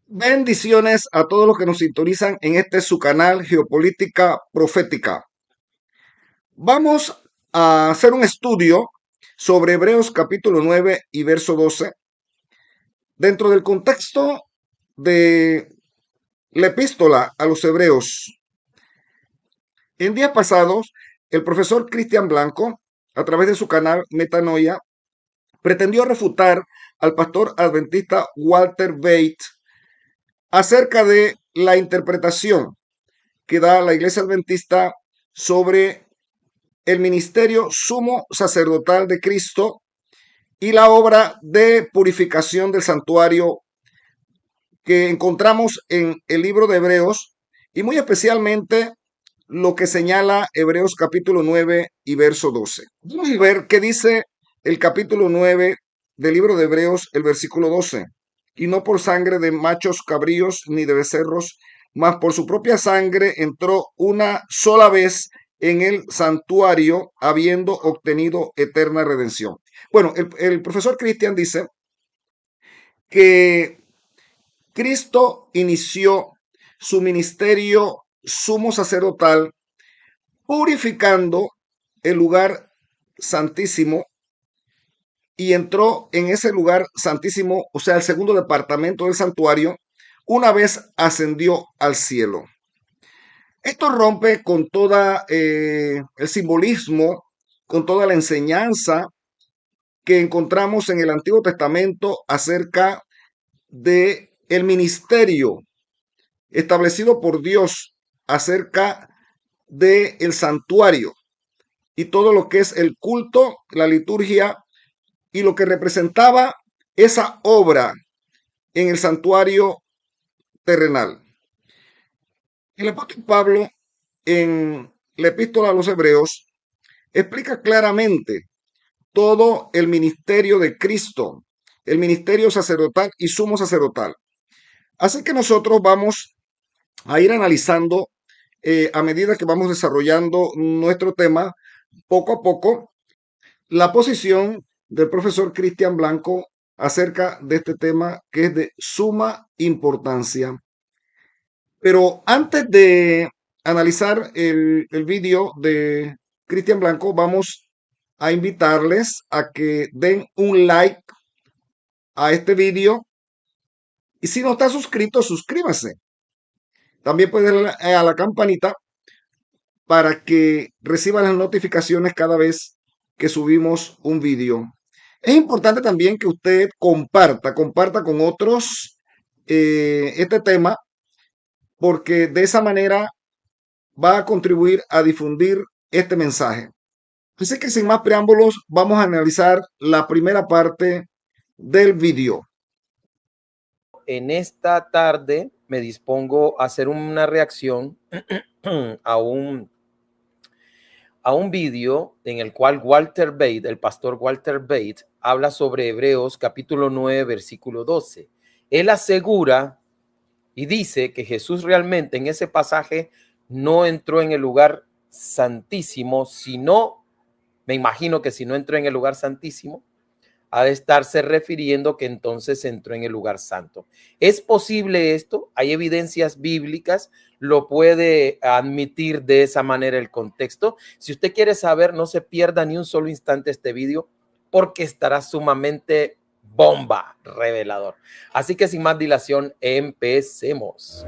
Bendiciones a todos los que nos sintonizan en este su canal Geopolítica Profética. Vamos a hacer un estudio sobre Hebreos capítulo 9 y verso 12 dentro del contexto de la epístola a los Hebreos. En días pasados, el profesor Cristian Blanco, a través de su canal Metanoia, pretendió refutar al pastor adventista Walter Bates acerca de la interpretación que da la Iglesia Adventista sobre el ministerio sumo sacerdotal de Cristo y la obra de purificación del santuario que encontramos en el libro de Hebreos y muy especialmente lo que señala Hebreos capítulo 9 y verso 12. Vamos a ver qué dice el capítulo 9 del libro de Hebreos, el versículo 12. Y no por sangre de machos cabríos ni de becerros, mas por su propia sangre entró una sola vez en el santuario, habiendo obtenido eterna redención. Bueno, el profesor Cristian dice que Cristo inició su ministerio sumo sacerdotal purificando el lugar santísimo y entró en ese lugar santísimo, o sea, el segundo departamento del santuario, una vez ascendió al cielo. Esto rompe con toda el simbolismo, con toda la enseñanza que encontramos en el Antiguo Testamento acerca de el ministerio establecido por Dios acerca de el santuario y todo lo que es el culto, la liturgia y lo que representaba esa obra en el santuario terrenal. El apóstol Pablo en la epístola a los Hebreos explica claramente todo el ministerio de Cristo, el ministerio sacerdotal y sumo sacerdotal. Así que nosotros vamos a ir analizando a medida que vamos desarrollando nuestro tema, poco a poco, la posición del profesor Cristian Blanco acerca de este tema que es de suma importancia. Pero antes de analizar el vídeo de Cristian Blanco, vamos a invitarles a que den un like a este vídeo y si no está suscrito, suscríbase. También puede darle a la campanita para que reciban las notificaciones cada vez que subimos un vídeo. Es importante también que usted comparta con otros este tema, porque de esa manera va a contribuir a difundir este mensaje. Así que sin más preámbulos, vamos a analizar la primera parte del vídeo. En esta tarde me dispongo a hacer una reacción a un vídeo en el cual Walter Bates, el pastor Walter Bates, habla sobre Hebreos capítulo 9, versículo 12. Él asegura y dice que Jesús realmente en ese pasaje no entró en el lugar santísimo, sino, me imagino que si no entró en el lugar santísimo, ha de estarse refiriendo que entonces entró en el lugar santo. ¿Es posible esto? ¿Hay evidencias bíblicas? ¿Lo puede admitir de esa manera el contexto? Si usted quiere saber, no se pierda ni un solo instante este vídeo porque estará sumamente bomba, revelador. Así que sin más dilación, empecemos.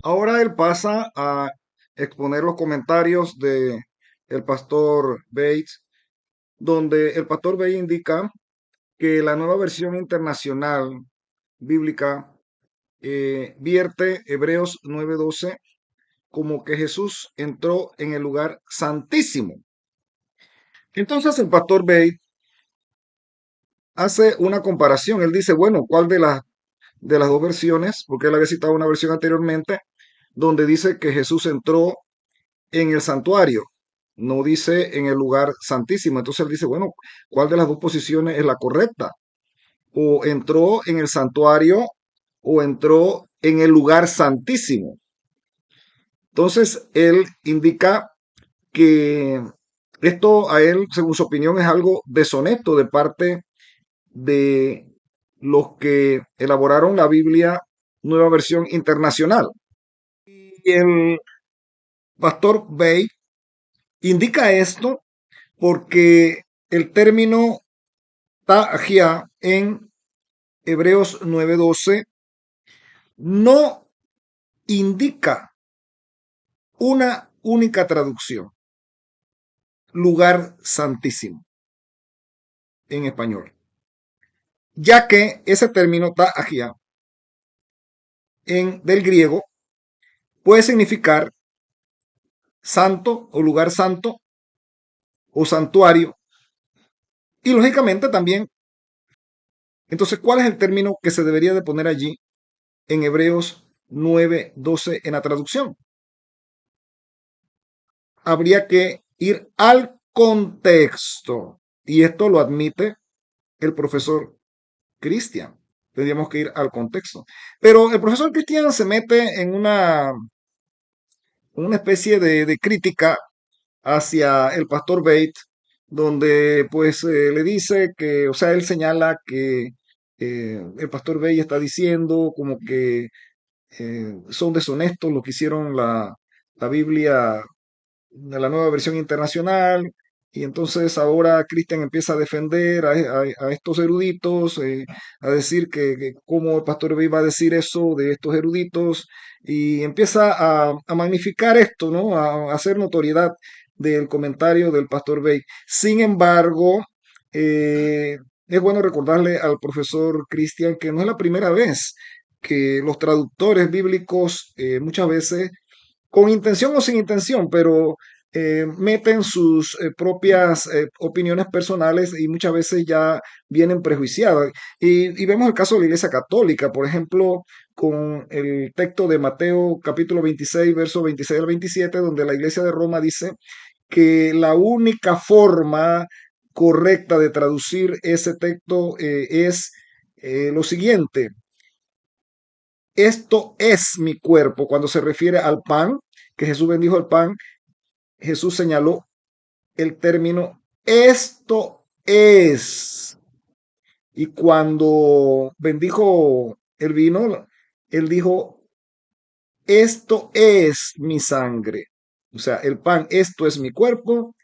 Ahora él pasa a exponer los comentarios de el pastor Bates, donde el pastor Bates indica que la nueva versión internacional bíblica vierte Hebreos 9:12 como que Jesús entró en el lugar santísimo. Entonces el pastor Bates hace una comparación. Él dice, bueno, ¿cuál de las dos versiones? Porque él había citado una versión anteriormente donde dice que Jesús entró en el santuario, no dice en el lugar santísimo. Entonces él dice, bueno, ¿cuál de las dos posiciones es la correcta? O entró en el santuario o entró en el lugar santísimo. Entonces él indica que Esto a él, según su opinión, es algo deshonesto de parte de los que elaboraron la Biblia Nueva Versión Internacional. Y el pastor Bay indica esto porque el término ta'ajia en Hebreos 9:12 no indica una única traducción, lugar santísimo en español, ya que ese término ta'ajia del griego puede significar santo o lugar santo o santuario y lógicamente también. Entonces, ¿cuál es el término que se debería de poner allí en Hebreos 9:12 en la traducción? Habría que ir al contexto y esto lo admite el profesor Cristian. Tendríamos que ir al contexto. Pero el profesor Cristian se mete en una especie de crítica hacia el pastor Bate, donde pues le dice que, o sea, él señala que el pastor Bate está diciendo como que son deshonestos los que hicieron la Biblia de la nueva versión internacional. Y entonces ahora Cristian empieza a defender a estos eruditos, a decir que cómo el pastor Bey va a decir eso de estos eruditos, y empieza a magnificar esto, ¿no? A hacer notoriedad del comentario del pastor Bey. Sin embargo, es bueno recordarle al profesor Cristian que no es la primera vez que los traductores bíblicos muchas veces con intención o sin intención, pero meten sus propias opiniones personales y muchas veces ya vienen prejuiciadas. Y vemos el caso de la Iglesia Católica, por ejemplo, con el texto de Mateo capítulo 26, versos 26 al 27, donde la Iglesia de Roma dice que la única forma correcta de traducir ese texto es lo siguiente: esto es mi cuerpo. Cuando se refiere al pan, que Jesús bendijo el pan, Jesús señaló el término esto es. Y cuando bendijo el vino, él dijo esto es mi sangre. O sea, el pan, esto es mi cuerpo,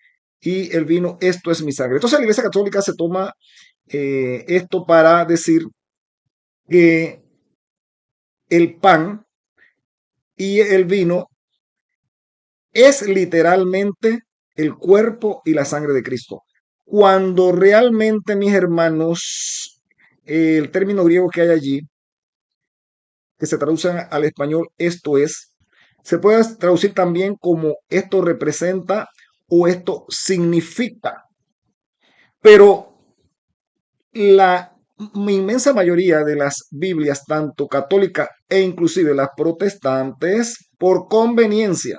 y el vino, esto es mi sangre. Entonces la Iglesia Católica se toma esto para decir que el pan y el vino es literalmente el cuerpo y la sangre de Cristo. Cuando realmente, mis hermanos, el término griego que hay allí, que se traduce al español, esto es, se puede traducir también como esto representa o esto significa. Pero la inmensa mayoría de las Biblias, tanto católicas e inclusive las protestantes, por conveniencia,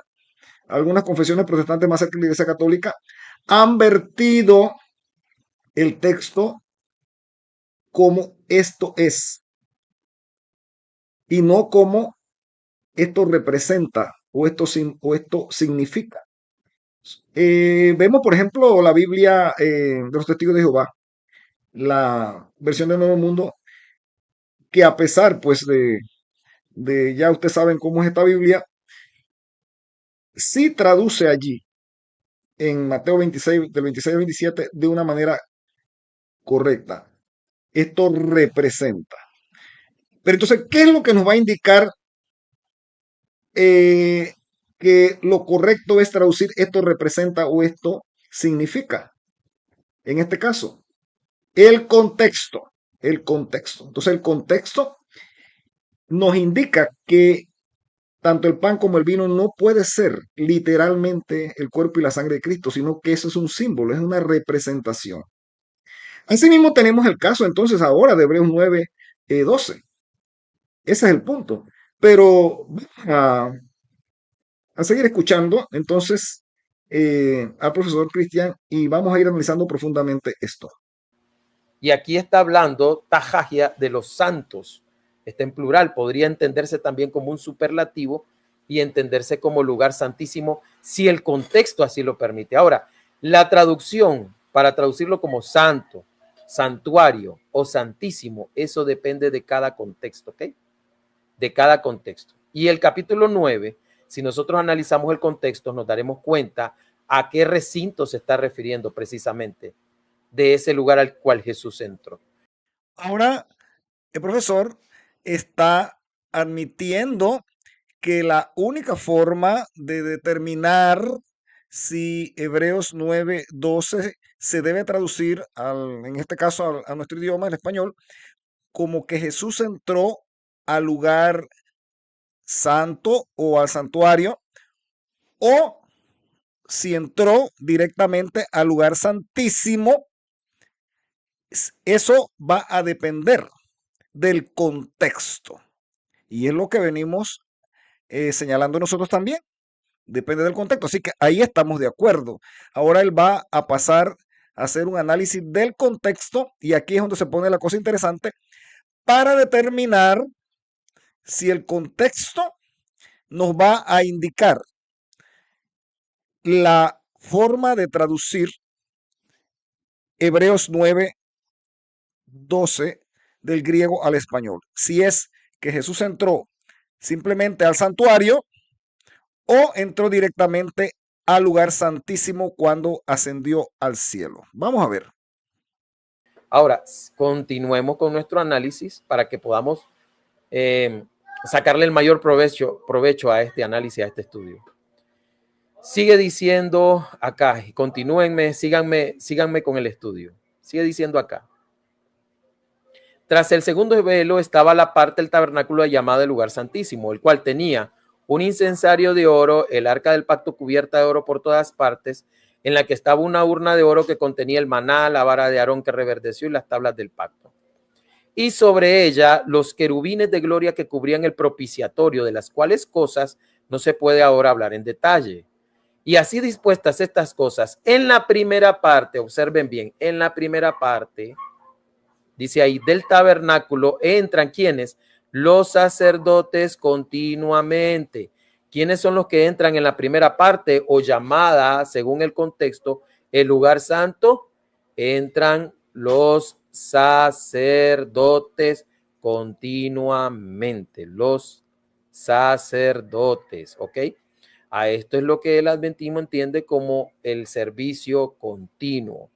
algunas confesiones protestantes más cerca de la Iglesia Católica, han vertido el texto como esto es y no como esto representa o esto significa. Vemos, por ejemplo, la Biblia de los Testigos de Jehová, la versión del Nuevo Mundo, que a pesar pues de ya ustedes saben cómo es esta Biblia, sí traduce allí en Mateo 26, del 26 al 27, de una manera correcta. Esto representa. Pero entonces, ¿qué es lo que nos va a indicar eh, que lo correcto es traducir esto representa o esto significa? En este caso, el contexto. El contexto. Entonces, el contexto nos indica que tanto el pan como el vino no puede ser literalmente el cuerpo y la sangre de Cristo, sino que eso es un símbolo, es una representación. Asimismo, tenemos el caso entonces ahora de Hebreos 9, 12. Ese es el punto. Pero a, a seguir escuchando entonces al profesor Cristian y vamos a ir analizando profundamente esto. Y aquí está hablando tajagia de los santos. Está en plural, podría entenderse también como un superlativo y entenderse como lugar santísimo si el contexto así lo permite. Ahora, La traducción, para traducirlo como santo, santuario o santísimo, eso depende de cada contexto, ¿ok? De cada contexto. Y el capítulo 9, si nosotros analizamos el contexto, nos daremos cuenta a qué recinto se está refiriendo precisamente de ese lugar al cual Jesús entró. Ahora, el profesor está admitiendo que la única forma de determinar si Hebreos 9:12 se debe traducir, en este caso, a nuestro idioma, en español, como que Jesús entró al lugar santo o al santuario, o si entró directamente al lugar santísimo, eso va a depender del contexto. Y es lo que venimos señalando nosotros también. Depende del contexto. Así que ahí estamos de acuerdo. Ahora él va a pasar a hacer un análisis del contexto y aquí es donde se pone la cosa interesante para determinar si el contexto nos va a indicar la forma de traducir Hebreos 9:12 del griego al español. Si es que Jesús entró simplemente al santuario o entró directamente al lugar santísimo cuando ascendió al cielo. Vamos a ver. Ahora, continuemos con nuestro análisis para que podamos sacarle el mayor provecho a este análisis, a este estudio. Sigue diciendo acá, y continúenme, síganme con el estudio. Sigue diciendo acá. Tras el segundo velo estaba la parte del tabernáculo llamada el lugar santísimo, el cual tenía un incensario de oro, el arca del pacto cubierta de oro por todas partes, en la que estaba una urna de oro que contenía el maná, la vara de Aarón que reverdeció y las tablas del pacto. Y sobre ella los querubines de gloria que cubrían el propiciatorio, de las cuales cosas no se puede ahora hablar en detalle. Y así dispuestas estas cosas, en la primera parte, observen bien, en la primera parte, dice ahí, del tabernáculo entran ¿quiénes? Los sacerdotes continuamente. ¿Quiénes son los que entran en la primera parte o llamada, según el contexto, el lugar santo? Entran los sacerdotes continuamente, los sacerdotes, ¿ok? A esto es lo que el adventismo entiende como el servicio continuo,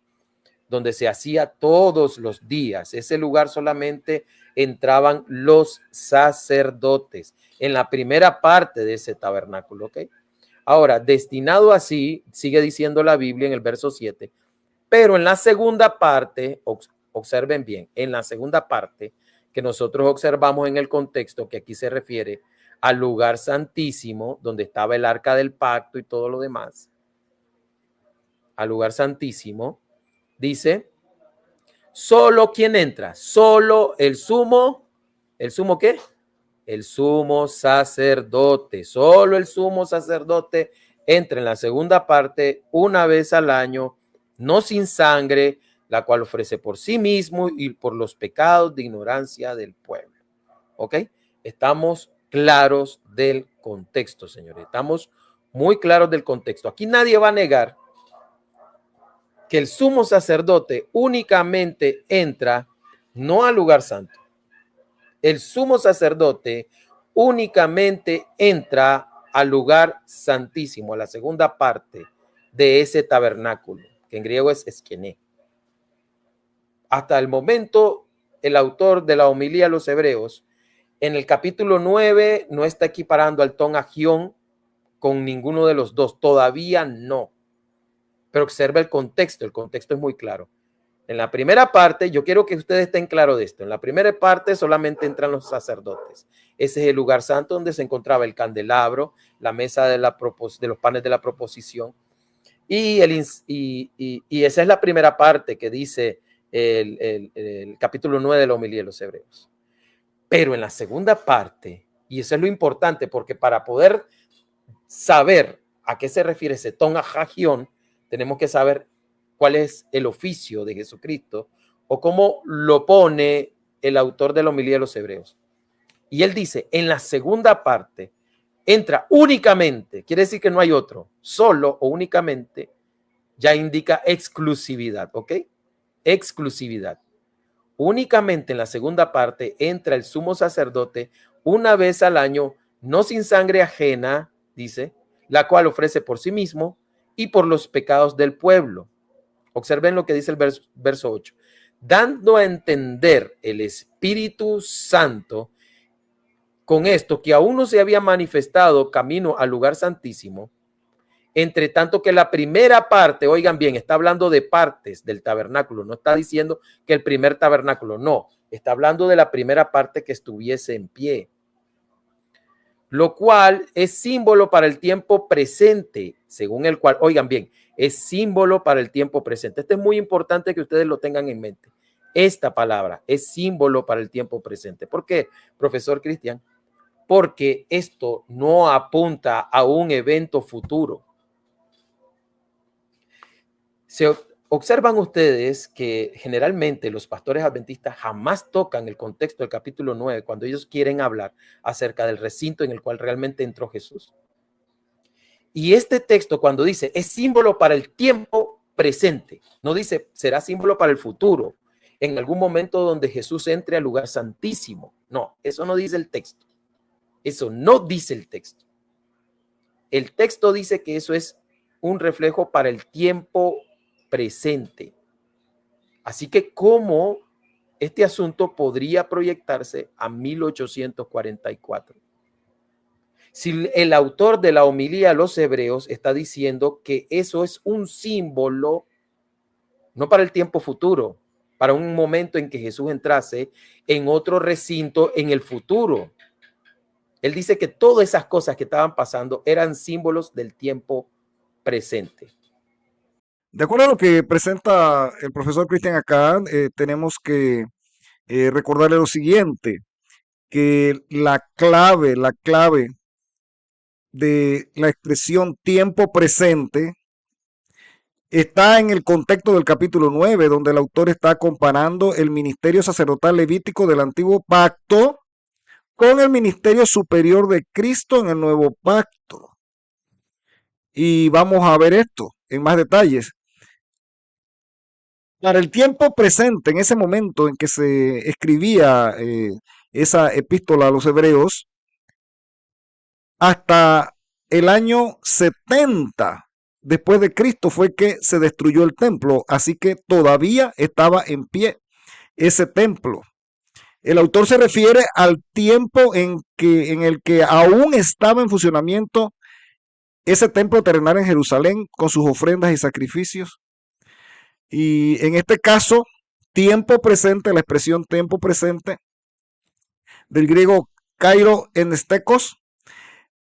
donde se hacía todos los días. Ese lugar solamente entraban los sacerdotes en la primera parte de ese tabernáculo, ¿ok? Ahora, destinado así, sigue diciendo la Biblia en el verso 7, pero en la segunda parte, observen bien, en la segunda parte que nosotros observamos en el contexto, que aquí se refiere al lugar santísimo, donde estaba el arca del pacto y todo lo demás, al lugar santísimo, dice, solo quien entra, solo ¿el sumo qué? El sumo sacerdote, solo el sumo sacerdote entra en la segunda parte una vez al año, no sin sangre, la cual ofrece por sí mismo y por los pecados de ignorancia del pueblo. ¿Ok? Estamos claros del contexto, señores. Estamos muy claros del contexto. Aquí nadie va a negar que el sumo sacerdote únicamente entra no al lugar santo. El sumo sacerdote únicamente entra al lugar santísimo, a la segunda parte de ese tabernáculo, que en griego es esquené. Hasta el momento, el autor de la homilía a los hebreos, en el capítulo 9, no está equiparando al ton agión con ninguno de los dos, todavía no. Pero observa el contexto es muy claro. En la primera parte, yo quiero que ustedes estén claros de esto. En la primera parte solamente entran los sacerdotes. Ese es el lugar santo donde se encontraba el candelabro, la mesa de los panes de la proposición. Y esa es la primera parte que dice el capítulo 9 de la homilía de los hebreos. Pero en la segunda parte, y eso es lo importante, porque para poder saber a qué se refiere ese ton agión, tenemos que saber cuál es el oficio de Jesucristo o cómo lo pone el autor de la homilía de los hebreos. Y él dice, en la segunda parte entra únicamente, quiere decir que no hay otro, solo o únicamente ya indica exclusividad, ¿ok? Exclusividad. Únicamente en la segunda parte entra el sumo sacerdote una vez al año, no sin sangre ajena, dice, la cual ofrece por sí mismo y por los pecados del pueblo. Observen lo que dice el verso 8. Dando a entender el Espíritu Santo con esto que aún no se había manifestado camino al lugar santísimo, entre tanto que la primera parte, oigan bien, está hablando de partes del tabernáculo, no está diciendo que el primer tabernáculo, no, está hablando de la primera parte que estuviese en pie, lo cual es símbolo para el tiempo presente, según el cual, oigan bien, es símbolo para el tiempo presente. Esto es muy importante que ustedes lo tengan en mente. Esta palabra es símbolo para el tiempo presente. ¿Por qué, profesor Cristian? Porque esto no apunta a un evento futuro. Se observan ustedes que generalmente los pastores adventistas jamás tocan el contexto del capítulo 9 cuando ellos quieren hablar acerca del recinto en el cual realmente entró Jesús. Y este texto cuando dice es símbolo para el tiempo presente, no dice será símbolo para el futuro, en algún momento donde Jesús entre al lugar santísimo. No, eso no dice el texto. Eso no dice el texto. El texto dice que eso es un reflejo para el tiempo presente. Así que, ¿cómo este asunto podría proyectarse a 1844? Si el autor de la homilía a los hebreos está diciendo que eso es un símbolo, no para el tiempo futuro, para un momento en que Jesús entrase en otro recinto en el futuro. Él dice que todas esas cosas que estaban pasando eran símbolos del tiempo presente. De acuerdo a lo que presenta el profesor Cristian acá, tenemos que recordarle lo siguiente, que la clave de la expresión tiempo presente está en el contexto del capítulo 9, donde el autor está comparando el ministerio sacerdotal levítico del antiguo pacto con el ministerio superior de Cristo en el nuevo pacto. Y vamos a ver esto en más detalles. Para el tiempo presente, en ese momento en que se escribía esa epístola a los hebreos, hasta el año 70 después de Cristo fue que se destruyó el templo, así que todavía estaba en pie ese templo. El autor se refiere al tiempo en el que aún estaba en funcionamiento ese templo terrenal en Jerusalén con sus ofrendas y sacrificios. Y en este caso, tiempo presente, la expresión tiempo presente del griego kairo enestekos,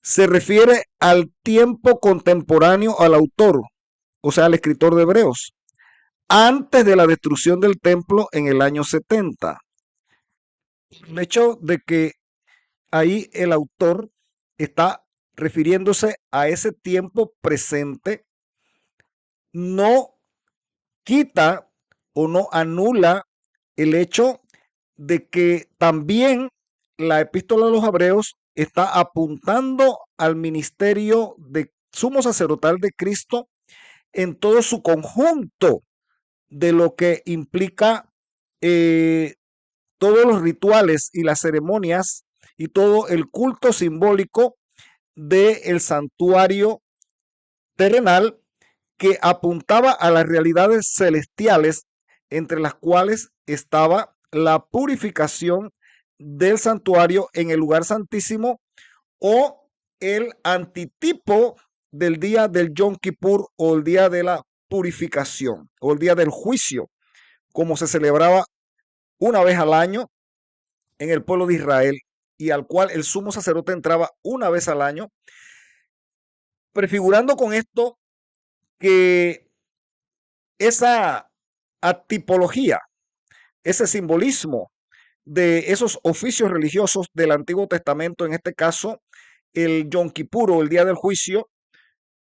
se refiere al tiempo contemporáneo al autor, o sea, al escritor de Hebreos, antes de la destrucción del templo en el año 70. El hecho de que ahí el autor está refiriéndose a ese tiempo presente no quita o no anula el hecho de que también la epístola de los Hebreos está apuntando al ministerio de sumo sacerdotal de Cristo en todo su conjunto, de lo que implica todos los rituales y las ceremonias y todo el culto simbólico del santuario terrenal que apuntaba a las realidades celestiales, entre las cuales estaba la purificación del santuario en el lugar santísimo o el antitipo del día del Yom Kippur o el día de la purificación o el día del juicio, como se celebraba una vez al año en el pueblo de Israel y al cual el sumo sacerdote entraba una vez al año, prefigurando con esto que esa atipología, ese simbolismo de esos oficios religiosos del Antiguo Testamento, en este caso el Yom Kippur o el día del juicio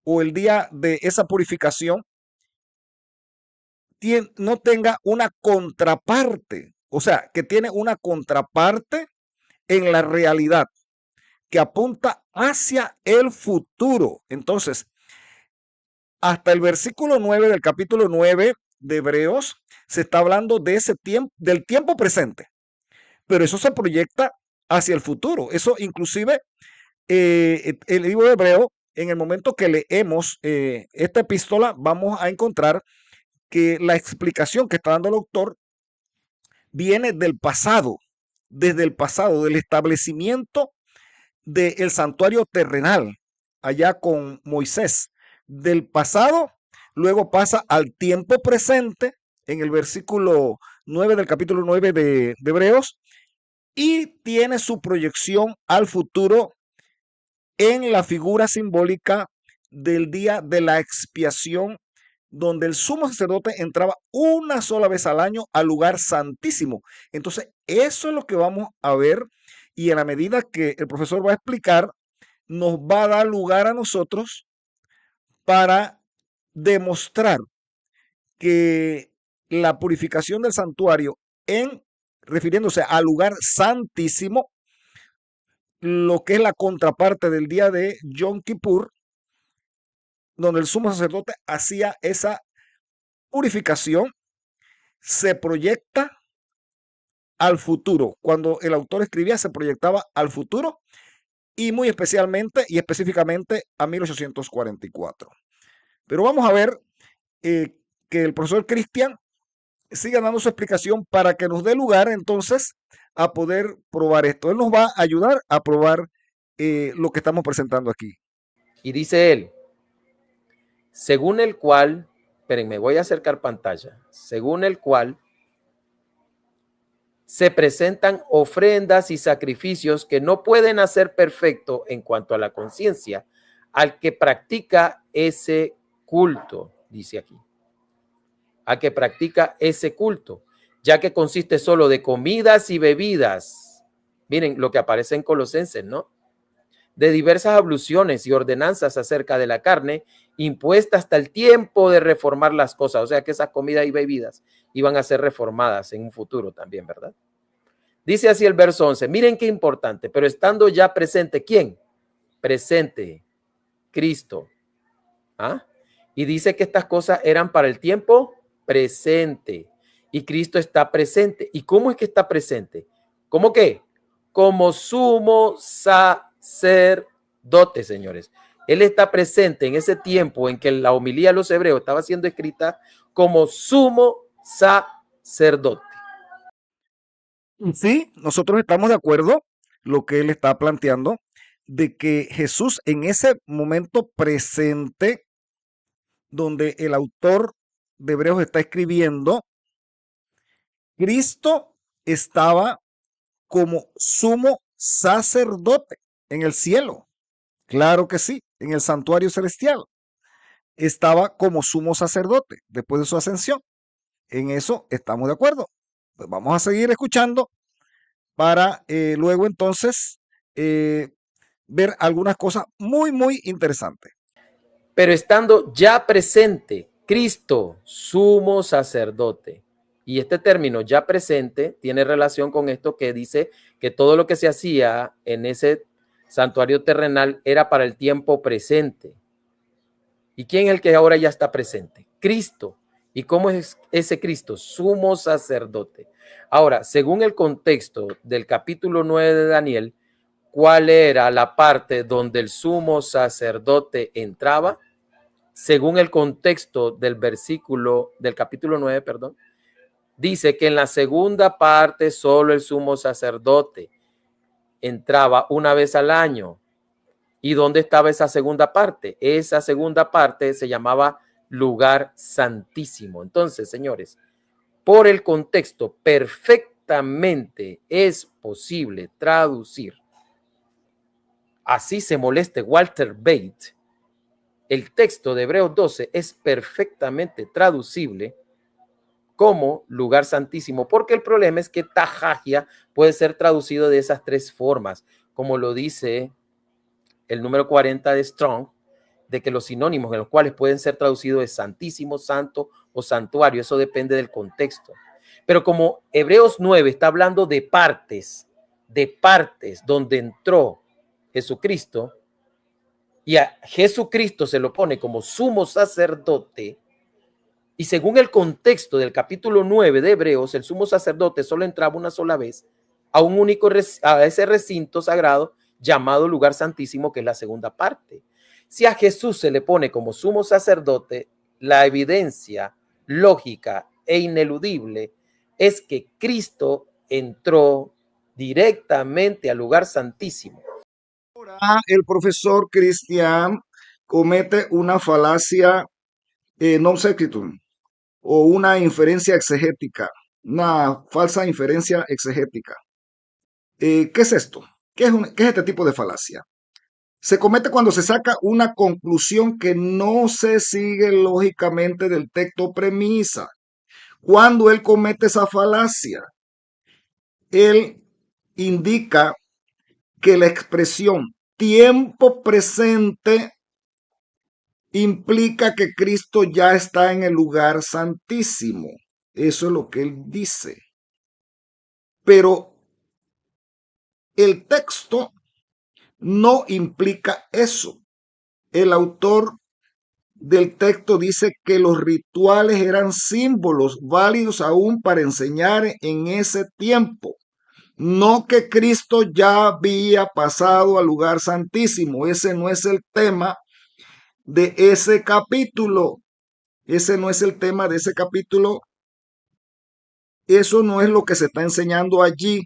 o el día de esa purificación, no tenga una contraparte, o sea, que tiene una contraparte en la realidad, que apunta hacia el futuro. Entonces, hasta el versículo 9 del capítulo 9 de Hebreos se está hablando de ese tiempo, del tiempo presente, pero eso se proyecta hacia el futuro. Eso inclusive el libro de Hebreo, en el momento que leemos esta epístola, vamos a encontrar que la explicación que está dando el autor viene del pasado, desde el pasado, del establecimiento del santuario terrenal, allá con Moisés, del pasado, luego pasa al tiempo presente, en el versículo 9 del capítulo 9 de Hebreos, y tiene su proyección al futuro en la figura simbólica del día de la expiación, donde el sumo sacerdote entraba una sola vez al año al lugar santísimo. Entonces, eso es lo que vamos a ver, y en la medida que el profesor va a explicar, nos va a dar lugar a nosotros para demostrar que la purificación del santuario, en refiriéndose al lugar santísimo, lo que es la contraparte del día de Yom Kippur, donde el sumo sacerdote hacía esa purificación, se proyecta al futuro. Cuando el autor escribía, se proyectaba al futuro, y muy especialmente y específicamente a 1844. Pero vamos a ver que el profesor Cristian siga dando su explicación para que nos dé lugar entonces a poder probar esto. Él nos va a ayudar a probar lo que estamos presentando aquí. Y dice él, según el cual, espérenme, voy a acercar pantalla, según el cual se presentan ofrendas y sacrificios que no pueden hacer perfecto en cuanto a la conciencia al que practica ese culto, dice aquí, al que practica ese culto, ya que consiste solo de comidas y bebidas. Miren lo que aparece en Colosenses, ¿no? De diversas abluciones y ordenanzas acerca de la carne, impuesta hasta el tiempo de reformar las cosas. O sea que esas comidas y bebidas iban a ser reformadas en un futuro también, ¿verdad? Dice así el verso 11, miren qué importante, pero estando ya presente, ¿quién? Presente, Cristo. ¿Ah? Y dice que estas cosas eran para el tiempo presente. Y Cristo está presente. ¿Y cómo es que está presente? ¿Cómo qué? Como sumo sacerdote, señores. Él está presente en ese tiempo en que la homilía de los hebreos estaba siendo escrita como sumo sacerdote. Sí, nosotros estamos de acuerdo lo que él está planteando, de que Jesús en ese momento presente, donde el autor de Hebreos está escribiendo, Cristo estaba como sumo sacerdote en el cielo. Claro que sí, en el santuario celestial. Estaba como sumo sacerdote después de su ascensión. En eso estamos de acuerdo. Pues vamos a seguir escuchando para luego entonces eh, ver algunas cosas muy, muy interesantes. Pero estando ya presente, Cristo, sumo sacerdote. Y este término ya presente tiene relación con esto que dice que todo lo que se hacía en ese santuario terrenal era para el tiempo presente. ¿Y quién es el que ahora ya está presente? Cristo. ¿Y cómo es ese Cristo? Sumo sacerdote. Ahora, según el contexto del capítulo 9 de Daniel, ¿cuál era la parte donde el sumo sacerdote entraba? Según el contexto del versículo del capítulo 9, perdón, dice que en la segunda parte solo el sumo sacerdote entraba una vez al año. ¿Y dónde estaba esa segunda parte? Esa segunda parte se llamaba lugar santísimo. Entonces, señores, por el contexto perfectamente es posible traducir, así se moleste Walter Bate, el texto de Hebreos 12 es perfectamente traducible como lugar santísimo, porque el problema es que tajajia puede ser traducido de esas tres formas, como lo dice el número 40 de Strong, de que los sinónimos en los cuales pueden ser traducidos es santísimo, santo o santuario, eso depende del contexto. Pero como Hebreos 9 está hablando de partes donde entró Jesucristo, y a Jesucristo se lo pone como sumo sacerdote, y según el contexto del capítulo 9 de Hebreos, el sumo sacerdote solo entraba una sola vez a un único a ese recinto sagrado llamado lugar santísimo, que es la segunda parte. Si a Jesús se le pone como sumo sacerdote, la evidencia lógica e ineludible es que Cristo entró directamente al lugar santísimo. Ahora, el profesor Cristian comete una falacia non sequitur o una inferencia exegética, una falsa inferencia exegética. ¿Qué es esto? ¿Qué es este tipo de falacia? Se comete cuando se saca una conclusión que no se sigue lógicamente del texto premisa. Cuando él comete esa falacia, él indica que la expresión tiempo presente implica que Cristo ya está en el lugar santísimo. Eso es lo que él dice. Pero el texto no implica eso. El autor del texto dice que los rituales eran símbolos válidos aún para enseñar en ese tiempo. No que Cristo ya había pasado al lugar santísimo. Ese no es el tema de ese capítulo. Ese no es el tema de ese capítulo. Eso no es lo que se está enseñando allí,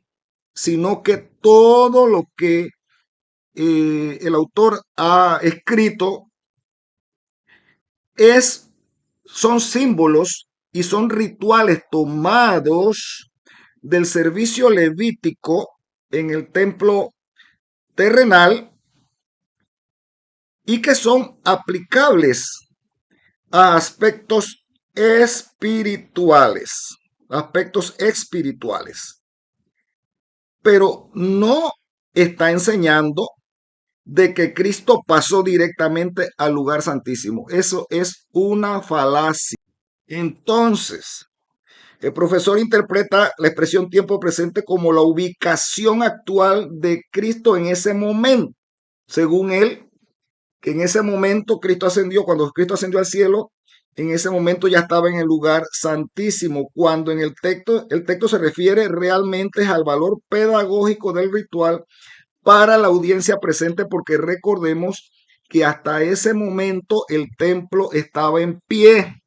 sino que todo lo que el autor ha escrito es, son símbolos y son rituales tomados del servicio levítico en el templo terrenal y que son aplicables a aspectos espirituales, pero no está enseñando de que Cristo pasó directamente al lugar santísimo. Eso es una falacia. Entonces, el profesor interpreta la expresión tiempo presente como la ubicación actual de Cristo en ese momento. Según él, que en ese momento Cristo ascendió, cuando Cristo ascendió al cielo, en ese momento ya estaba en el lugar santísimo, cuando en el texto se refiere realmente al valor pedagógico del ritual para la audiencia presente, porque recordemos que hasta ese momento el templo estaba en pie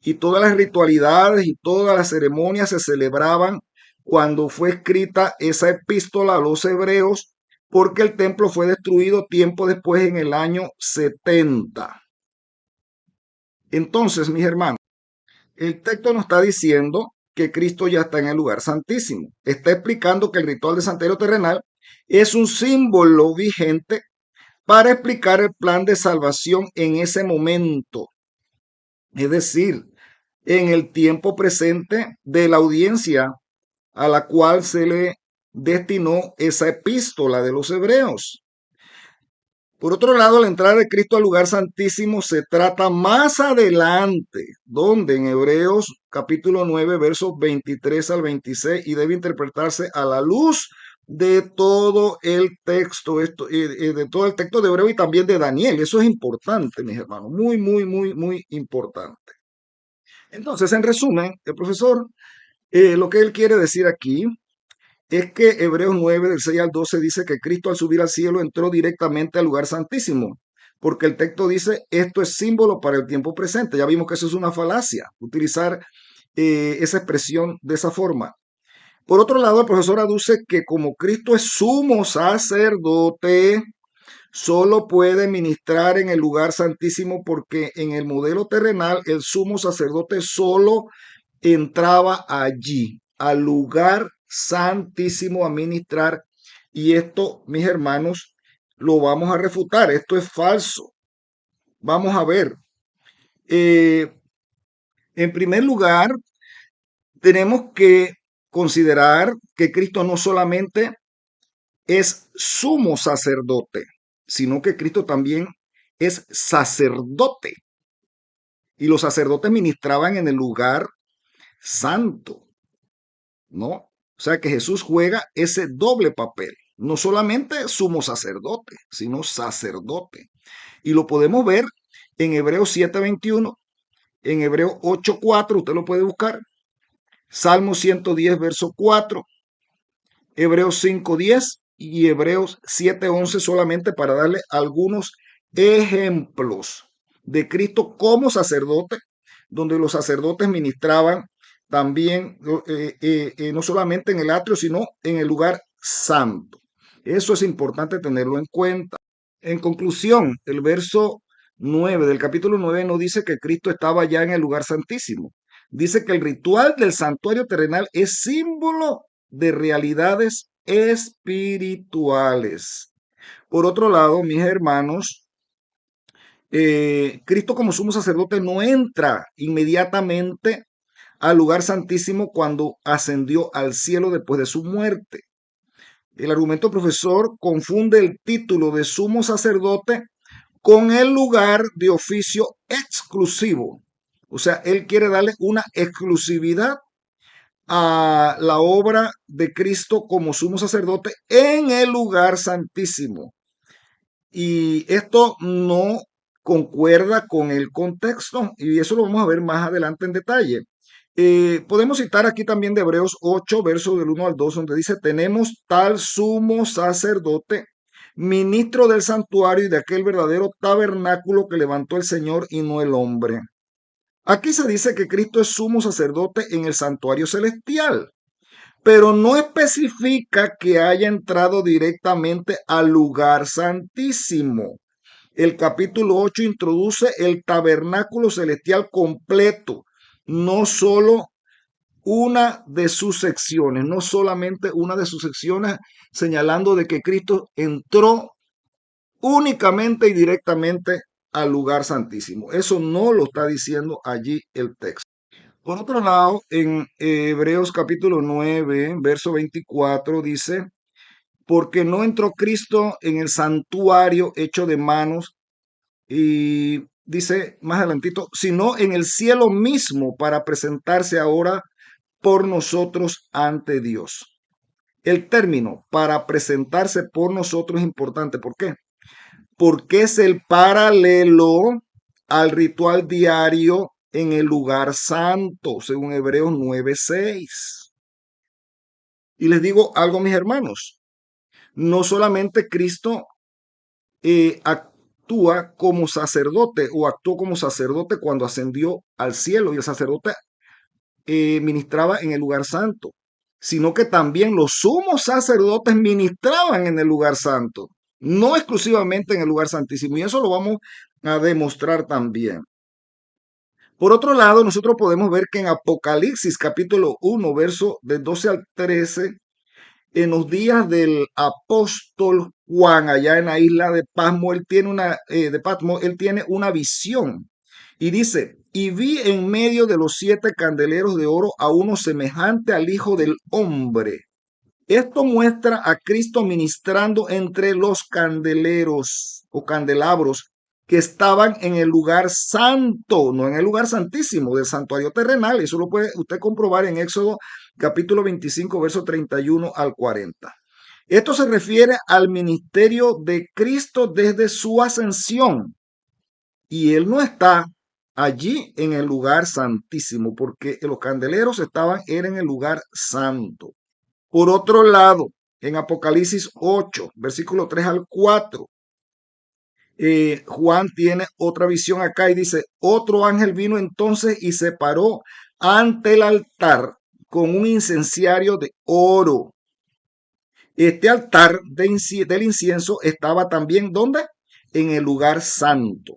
y todas las ritualidades y todas las ceremonias se celebraban cuando fue escrita esa epístola a los hebreos, porque el templo fue destruido tiempo después en el año 70. Entonces, mis hermanos, el texto nos está diciendo que Cristo ya está en el lugar santísimo. Está explicando que el ritual de santuario terrenal es un símbolo vigente para explicar el plan de salvación en ese momento. Es decir, en el tiempo presente de la audiencia a la cual se le destinó esa epístola de los hebreos. Por otro lado, la entrada de Cristo al lugar santísimo se trata más adelante, donde en Hebreos capítulo 9, versos 23 al 26, y debe interpretarse a la luz de todo el texto, de todo el texto de Hebreo y también de Daniel. Eso es importante, mis hermanos, muy, muy, muy, muy importante. Entonces, en resumen, el profesor, lo que él quiere decir aquí es que Hebreos 9, del 6 al 12, dice que Cristo al subir al cielo entró directamente al lugar santísimo, porque el texto dice, esto es símbolo para el tiempo presente. Ya vimos que eso es una falacia, utilizar esa expresión de esa forma. Por otro lado, el profesor aduce que como Cristo es sumo sacerdote, solo puede ministrar en el lugar santísimo porque en el modelo terrenal el sumo sacerdote solo entraba allí, al lugar santísimo a ministrar. Y esto, mis hermanos, lo vamos a refutar. Esto es falso. Vamos a ver. Eh, en primer lugar, tenemos que considerar que Cristo no solamente es sumo sacerdote, sino que Cristo también es sacerdote. Y los sacerdotes ministraban en el lugar santo, ¿no? O sea que Jesús juega ese doble papel, no solamente sumo sacerdote, sino sacerdote. Y lo podemos ver en Hebreos 7:21, en Hebreos 8:4, usted lo puede buscar, Salmo 110, verso 4, Hebreos 5:10 y Hebreos 7:11, solamente para darle algunos ejemplos de Cristo como sacerdote, donde los sacerdotes ministraban también, no solamente en el atrio, sino en el lugar santo. Eso es importante tenerlo en cuenta. En conclusión, el verso 9 del capítulo 9 no dice que Cristo estaba ya en el lugar santísimo. Dice que el ritual del santuario terrenal es símbolo de realidades espirituales. Por otro lado, mis hermanos, Cristo como sumo sacerdote no entra inmediatamente al lugar santísimo cuando ascendió al cielo después de su muerte. El argumento profesor confunde el título de sumo sacerdote con el lugar de oficio exclusivo. O sea, él quiere darle una exclusividad a la obra de Cristo como sumo sacerdote en el lugar santísimo. Y esto no concuerda con el contexto y eso lo vamos a ver más adelante en detalle. Podemos citar aquí también de Hebreos 8, versos del 1 al 2, donde dice, tenemos tal sumo sacerdote, ministro del santuario y de aquel verdadero tabernáculo que levantó el Señor y no el hombre. Aquí se dice que Cristo es sumo sacerdote en el santuario celestial, pero no especifica que haya entrado directamente al lugar santísimo. El capítulo 8 introduce el tabernáculo celestial completo, no solo una de sus secciones, no solamente una de sus secciones, señalando de que Cristo entró únicamente y directamente al lugar santísimo. Eso no lo está diciendo allí el texto. Por otro lado, en Hebreos capítulo 9, verso 24 dice, porque no entró Cristo en el santuario hecho de manos, y dice más adelantito, sino en el cielo mismo para presentarse ahora por nosotros ante Dios. El término para presentarse por nosotros es importante. ¿Por qué? Porque es el paralelo al ritual diario en el lugar santo, según Hebreos 9:6. Y les digo algo, mis hermanos, no solamente Cristo actúa como sacerdote o actuó como sacerdote cuando ascendió al cielo y el sacerdote ministraba en el lugar santo, sino que también los sumos sacerdotes ministraban en el lugar santo, no exclusivamente en el lugar santísimo. Y eso lo vamos a demostrar también. Por otro lado, nosotros podemos ver que en Apocalipsis capítulo 1, verso de 12 al 13, en los días del apóstol Juan, allá en la isla de Pasmo, él tiene una visión y dice, y vi en medio de los 7 candeleros de oro a uno semejante al Hijo del Hombre. Esto muestra a Cristo ministrando entre los candeleros o candelabros que estaban en el lugar santo, no en el lugar santísimo del santuario terrenal. Eso lo puede usted comprobar en Éxodo capítulo 25, verso 31 al 40. Esto se refiere al ministerio de Cristo desde su ascensión. Y él no está allí en el lugar santísimo, porque los candeleros eran en el lugar santo. Por otro lado, en Apocalipsis 8, versículo 3 al 4, Juan tiene otra visión acá y dice, otro ángel vino entonces y se paró ante el altar con un incenciario de oro. Este altar del incienso estaba también, ¿dónde? En el lugar santo.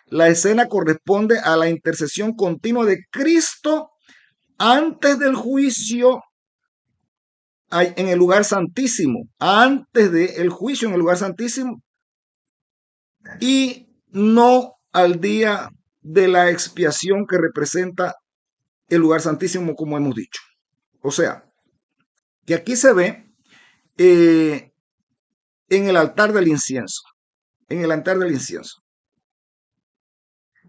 La escena corresponde a la intercesión continua de Cristo antes del juicio en el lugar santísimo, antes del juicio en el lugar santísimo, y no al día de la expiación que representa el lugar santísimo, como hemos dicho. O sea, que aquí se ve eh, en el altar del incienso, en el altar del incienso.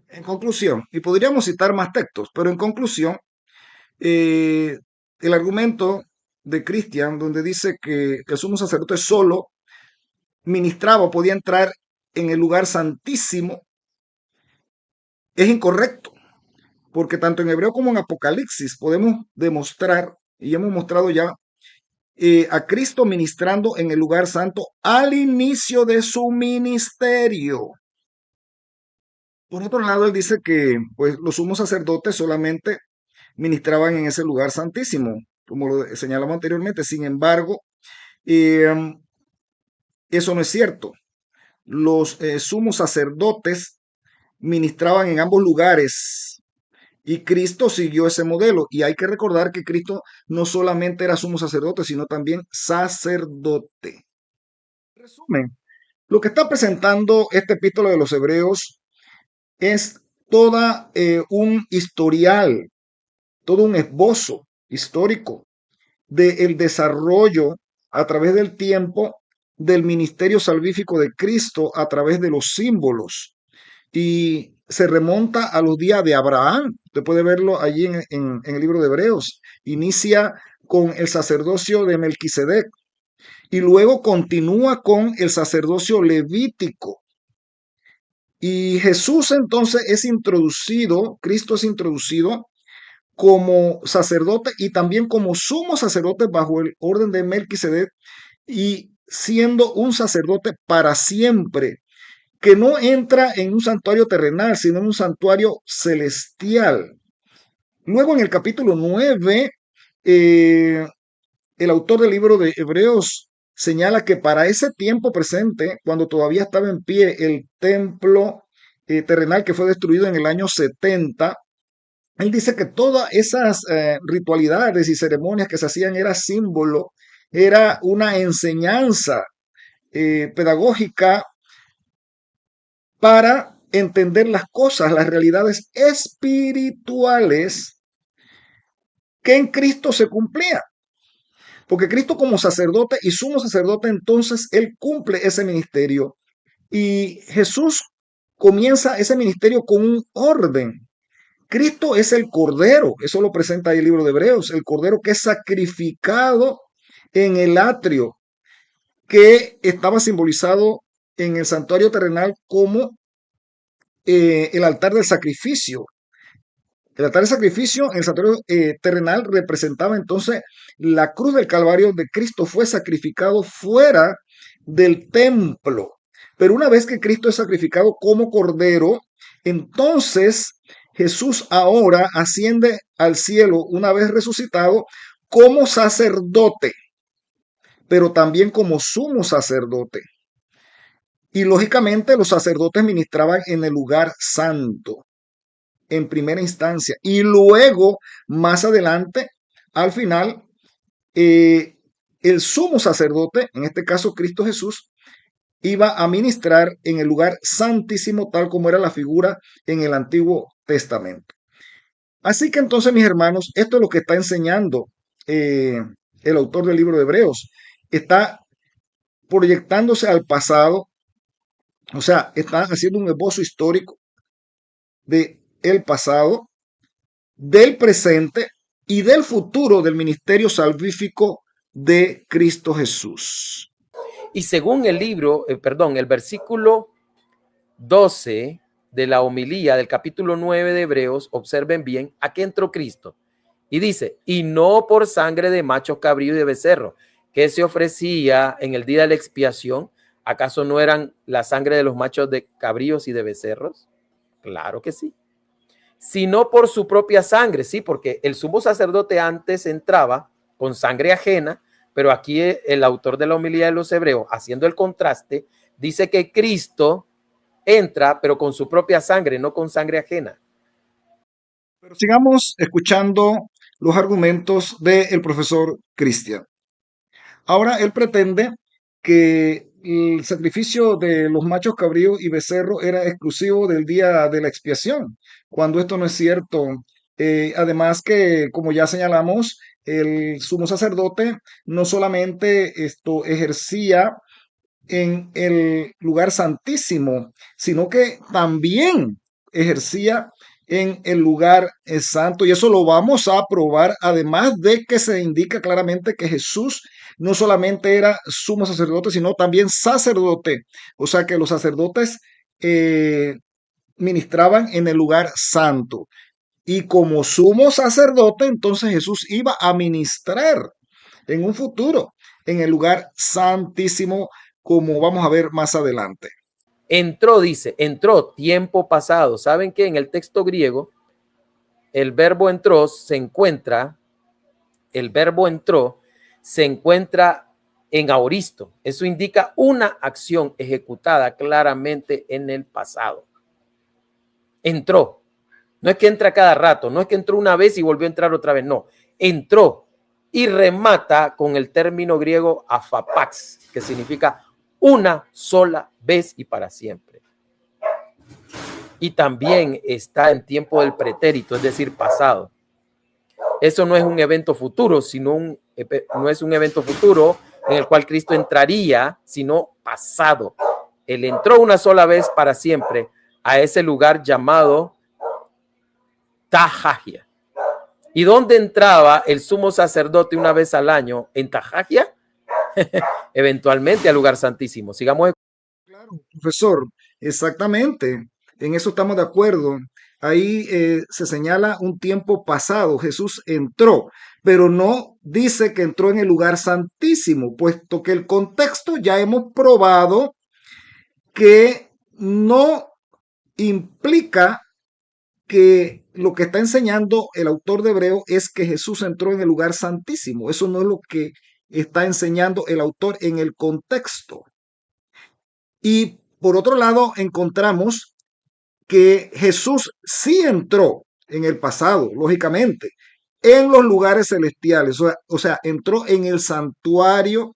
En conclusión, y podríamos citar más textos, pero en conclusión, eh, el argumento de Cristian, donde dice que el sumo sacerdote solo ministraba o podía entrar en el lugar santísimo es incorrecto, porque tanto en Hebreo como en Apocalipsis podemos demostrar, y hemos mostrado ya, a Cristo ministrando en el lugar santo al inicio de su ministerio. Por otro lado, él dice que pues, los sumos sacerdotes solamente ministraban en ese lugar santísimo, como lo señalamos anteriormente. Sin embargo, eh, eso no es cierto. Los sumos sacerdotes ministraban en ambos lugares y Cristo siguió ese modelo. Y hay que recordar que Cristo no solamente era sumo sacerdote, sino también sacerdote. En resumen, lo que está presentando este epístola de los Hebreos es toda un historial, todo un esbozo histórico del desarrollo a través del tiempo del ministerio salvífico de Cristo a través de los símbolos. Y se remonta a los días de Abraham. Usted puede verlo allí en el libro de Hebreos. Inicia con el sacerdocio de Melquisedec y luego continúa con el sacerdocio levítico. Y Jesús entonces es introducido, Cristo es introducido como sacerdote y también como sumo sacerdote bajo el orden de Melquisedec y siendo un sacerdote para siempre, que no entra en un santuario terrenal, sino en un santuario celestial. Luego en el capítulo 9, eh, el autor del libro de Hebreos señala que para ese tiempo presente, cuando todavía estaba en pie el templo terrenal que fue destruido en el año 70, él dice que todas esas ritualidades y ceremonias que se hacían era símbolo, era una enseñanza pedagógica para entender las cosas, las realidades espirituales que en Cristo se cumplían. Porque Cristo como sacerdote y sumo sacerdote, entonces Él cumple ese ministerio. Y Jesús comienza ese ministerio con un orden. Cristo es el Cordero, eso lo presenta ahí el libro de Hebreos, el Cordero que es sacrificado en el atrio, que estaba simbolizado en el santuario terrenal como el altar del sacrificio. El altar de sacrificio en el santuario terrenal representaba entonces la cruz del Calvario de Cristo fue sacrificado fuera del templo. Pero una vez que Cristo es sacrificado como cordero, entonces Jesús ahora asciende al cielo una vez resucitado como sacerdote, pero también como sumo sacerdote. Y lógicamente los sacerdotes ministraban en el lugar santo en primera instancia. Y luego, más adelante, al final, eh, el sumo sacerdote, en este caso Cristo Jesús, iba a ministrar en el lugar santísimo, tal como era la figura en el Antiguo Testamento. Así que entonces, mis hermanos, esto es lo que está enseñando eh, el autor del libro de Hebreos. Está proyectándose al pasado, o sea, está haciendo un esbozo histórico de el pasado, del presente y del futuro del ministerio salvífico de Cristo Jesús. Y según el libro, el versículo 12 de la homilía del capítulo 9 de Hebreos, observen bien, ¿a qué entró Cristo? Y dice, y no por sangre de machos cabrío y de becerro, que se ofrecía en el día de la expiación. ¿Acaso no eran la sangre de los machos de cabríos y de becerros? Claro que sí. Sino por su propia sangre, sí, porque el sumo sacerdote antes entraba con sangre ajena, pero aquí el autor de la homilía de los Hebreos, haciendo el contraste, dice que Cristo entra, pero con su propia sangre, no con sangre ajena. Pero sigamos escuchando los argumentos del profesor Cristian. Ahora él pretende que el sacrificio de los machos cabríos y becerro era exclusivo del día de la expiación, cuando esto no es cierto. Además que, como ya señalamos, el sumo sacerdote no solamente esto ejercía en el lugar santísimo, sino que también ejercía en el lugar santo, y eso lo vamos a probar, además de que se indica claramente que Jesús no solamente era sumo sacerdote, sino también sacerdote, o sea que los sacerdotes eh, ministraban en el lugar santo. Y como sumo sacerdote, entonces Jesús iba a ministrar en un futuro en el lugar santísimo, como vamos a ver más adelante. Entró, dice, entró tiempo pasado. ¿Saben que en el texto griego el verbo entró se encuentra, el verbo entró se encuentra en aoristo? Eso indica una acción ejecutada claramente en el pasado. Entró. No es que entra cada rato, no es que entró una vez y volvió a entrar otra vez, no. Entró y remata con el término griego afapax, que significa una sola vez y para siempre. Y también está en tiempo del pretérito, es decir, pasado. Eso no es un evento futuro, no es un evento futuro en el cual Cristo entraría, sino pasado. Él entró una sola vez para siempre a ese lugar llamado Tajagia. ¿Y dónde entraba el sumo sacerdote una vez al año? ¿En Tajagia? Eventualmente al lugar santísimo. Sigamos. Claro, profesor, exactamente. En eso estamos de acuerdo. Ahí se señala un tiempo pasado. Jesús entró, pero no dice que entró en el lugar santísimo, puesto que el contexto ya hemos probado que no implica que lo que está enseñando el autor de Hebreo es que Jesús entró en el lugar santísimo. Eso no es lo que está enseñando el autor en el contexto. Y por otro lado, encontramos que Jesús sí entró en el pasado, lógicamente, en los lugares celestiales, o sea, entró en el santuario,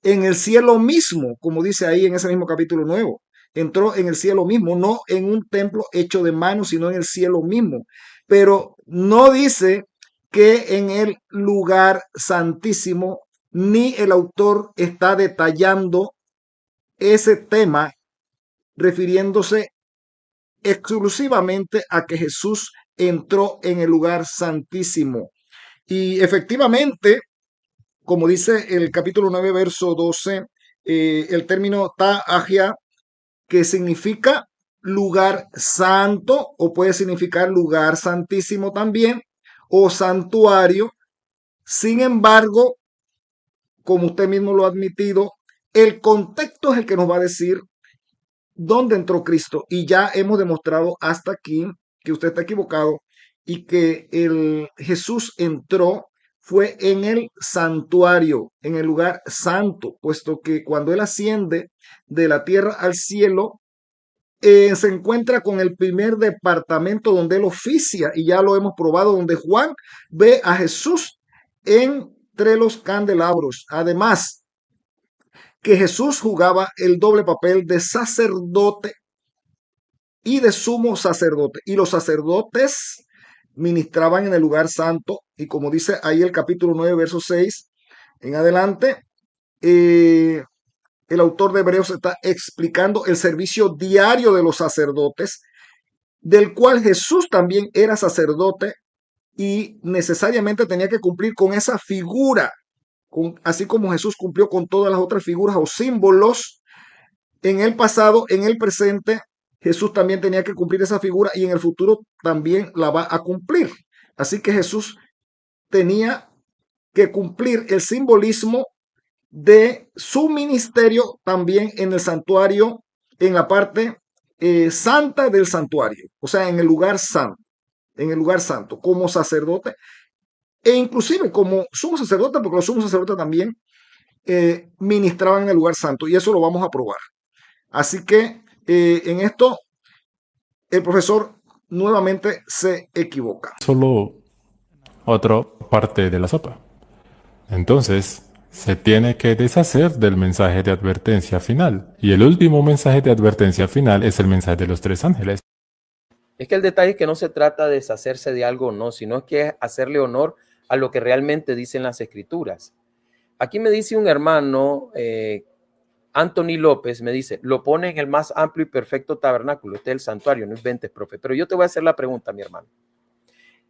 en el cielo mismo, como dice ahí en ese mismo capítulo nuevo. Entró en el cielo mismo, no en un templo hecho de manos, sino en el cielo mismo. Pero no dice que en el lugar santísimo, ni el autor está detallando ese tema refiriéndose exclusivamente a que Jesús entró en el lugar santísimo. Y efectivamente, como dice el capítulo 9, verso 12, el término ta'agia, que significa lugar santo, o puede significar lugar santísimo también, o santuario. Sin embargo, como usted mismo lo ha admitido, el contexto es el que nos va a decir dónde entró Cristo. Y ya hemos demostrado hasta aquí que usted está equivocado y que el Jesús entró fue en el santuario, en el lugar santo, puesto que cuando él asciende de la tierra al cielo, se encuentra con el primer departamento donde él oficia, y ya lo hemos probado, donde Juan ve a Jesús entre los candelabros. Además, que Jesús jugaba el doble papel de sacerdote y de sumo sacerdote. Y los sacerdotes ministraban en el lugar santo. Y como dice ahí el capítulo 9, verso 6 en adelante, el autor de Hebreos está explicando el servicio diario de los sacerdotes, del cual Jesús también era sacerdote y necesariamente tenía que cumplir con esa figura, así como Jesús cumplió con todas las otras figuras o símbolos en el pasado, en el presente. Jesús también tenía que cumplir esa figura y en el futuro también la va a cumplir. Así que Jesús tenía que cumplir el simbolismo de su ministerio también en el santuario, en la parte santa del santuario, o sea, en el lugar santo, como sacerdote e inclusive como sumo sacerdote, porque los sumos sacerdotes también ministraban en el lugar santo, y eso lo vamos a probar. Así que en esto el profesor nuevamente se equivoca. Solo otra parte de la sopa. Entonces, se tiene que deshacer del mensaje de advertencia final. Y el último mensaje de advertencia final es el mensaje de los tres ángeles. Es que el detalle es que no se trata de deshacerse de algo o no, sino es que es hacerle honor a lo que realmente dicen las escrituras. Aquí me dice un hermano Anthony López me dice, lo pone en el más amplio y perfecto tabernáculo. Este es el santuario, no inventes, profe. Pero yo te voy a hacer la pregunta, mi hermano.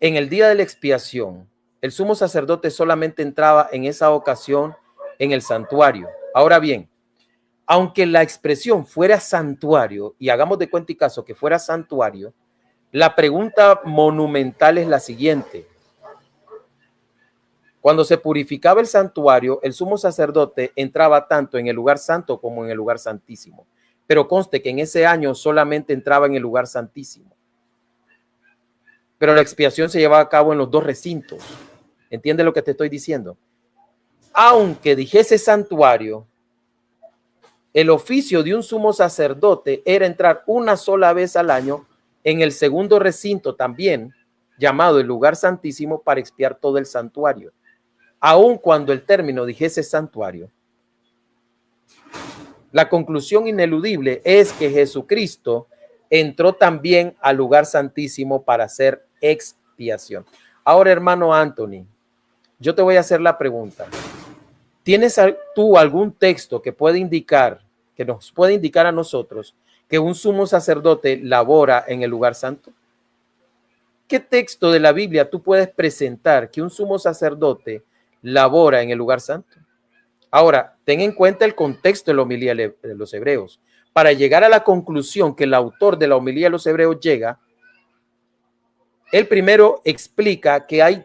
En el día de la expiación, el sumo sacerdote solamente entraba en esa ocasión en el santuario. Ahora bien, aunque la expresión fuera santuario, y hagamos de cuenta y caso que fuera santuario, la pregunta monumental es la siguiente. Cuando se purificaba el santuario, el sumo sacerdote entraba tanto en el lugar santo como en el lugar santísimo. Pero conste que en ese año solamente entraba en el lugar santísimo. Pero la expiación se llevaba a cabo en los dos recintos. ¿Entiendes lo que te estoy diciendo? Aunque dijese santuario, el oficio de un sumo sacerdote era entrar una sola vez al año en el segundo recinto también, llamado el lugar santísimo, para expiar todo el santuario. Aun cuando el término dijese santuario, la conclusión ineludible es que Jesucristo entró también al lugar santísimo para hacer expiación. Ahora, hermano Anthony, yo te voy a hacer la pregunta. ¿Tienes tú algún texto que puede indicar, que nos puede indicar a nosotros que un sumo sacerdote labora en el lugar santo? ¿Qué texto de la Biblia tú puedes presentar que un sumo sacerdote labora en el lugar santo? Ahora, ten en cuenta el contexto de la homilía de los hebreos. Para llegar a la conclusión que el autor de la homilía de los hebreos llega, él primero explica que hay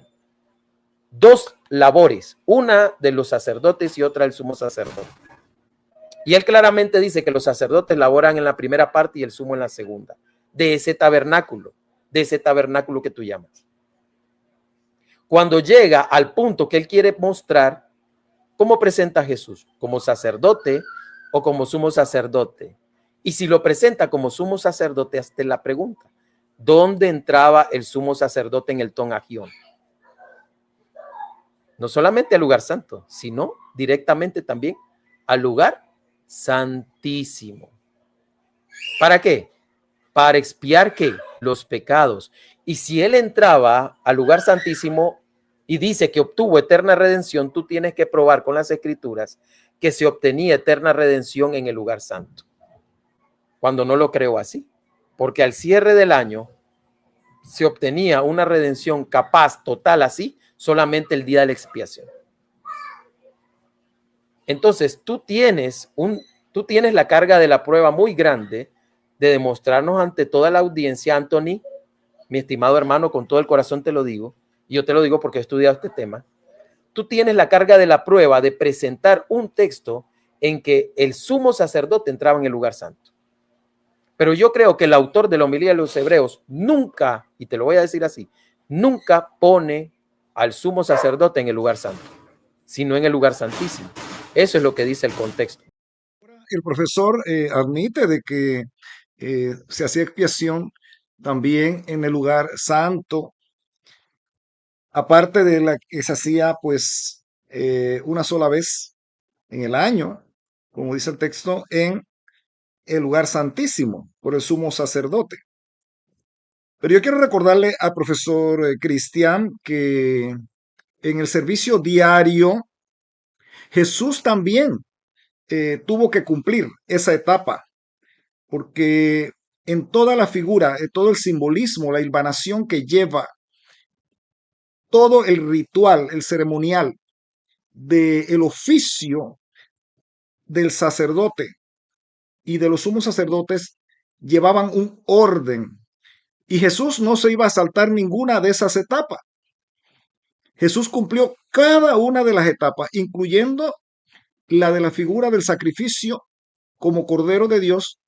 dos labores, una de los sacerdotes y otra del sumo sacerdote. Y él claramente dice que los sacerdotes laboran en la primera parte y el sumo en la segunda, de ese tabernáculo que tú llamas. Cuando llega al punto que él quiere mostrar, ¿cómo presenta a Jesús? ¿Como sacerdote o como sumo sacerdote? Y si lo presenta como sumo sacerdote, hazte la pregunta, ¿dónde entraba el sumo sacerdote en el Ton Agión? No solamente al lugar santo, sino directamente también al lugar santísimo. ¿Para qué? Para expiar ¿qué? Los pecados. Y si él entraba al lugar santísimo y dice que obtuvo eterna redención, tú tienes que probar con las escrituras que se obtenía eterna redención en el lugar santo. Cuando no lo creo así, porque al cierre del año se obtenía una redención capaz, total, así, solamente el día de la expiación. Entonces, tú tienes la carga de la prueba muy grande de demostrarnos ante toda la audiencia, Anthony, mi estimado hermano, con todo el corazón te lo digo, y yo te lo digo porque he estudiado este tema, tú tienes la carga de la prueba de presentar un texto en que el sumo sacerdote entraba en el lugar santo. Pero yo creo que el autor de la homilía de los hebreos nunca, y te lo voy a decir así, nunca pone al sumo sacerdote en el lugar santo, sino en el lugar santísimo. Eso es lo que dice el contexto. El profesor admite de que se hacía expiación también en el lugar santo, aparte de la que se hacía pues una sola vez en el año, como dice el texto, en el lugar santísimo por el sumo sacerdote. Pero yo quiero recordarle al profesor Cristian que en el servicio diario Jesús también tuvo que cumplir esa etapa, porque en toda la figura, todo el simbolismo, la hilvanación que lleva todo el ritual, el ceremonial del oficio del sacerdote y de los sumos sacerdotes llevaban un orden. Y Jesús no se iba a saltar ninguna de esas etapas. Jesús cumplió cada una de las etapas, incluyendo la de la figura del sacrificio como Cordero de Dios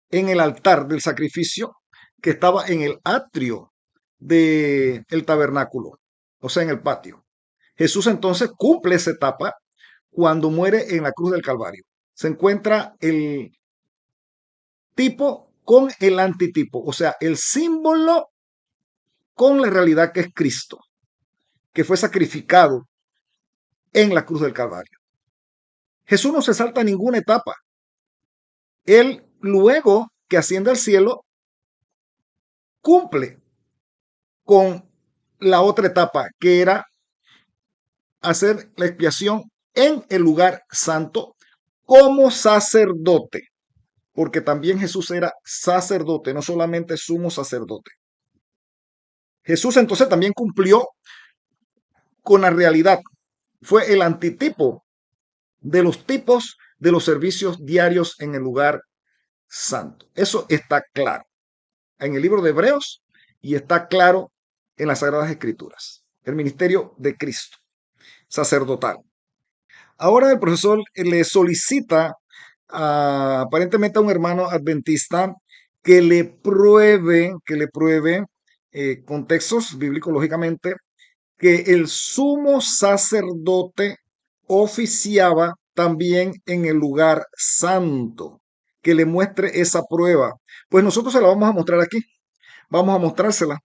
en el altar del sacrificio que estaba en el atrio del tabernáculo, o sea, en el patio. Jesús entonces cumple esa etapa cuando muere en la cruz del Calvario. Se encuentra el tipo con el antitipo, o sea, el símbolo con la realidad que es Cristo, que fue sacrificado en la cruz del Calvario. Jesús no se salta ninguna etapa. Él, luego que asciende al cielo, cumple con la otra etapa, que era hacer la expiación en el lugar santo como sacerdote, porque también Jesús era sacerdote, no solamente sumo sacerdote. Jesús entonces también cumplió con la realidad. Fue el antitipo de los tipos de los servicios diarios en el lugar santo. Eso está claro en el libro de Hebreos y está claro en las Sagradas Escrituras. El ministerio de Cristo, sacerdotal. Ahora el profesor le solicita aparentemente a un hermano adventista que le pruebe contextos bíblicos, lógicamente, que el sumo sacerdote oficiaba también en el lugar santo, que le muestre esa prueba. Pues nosotros se la vamos a mostrar aquí, vamos a mostrársela.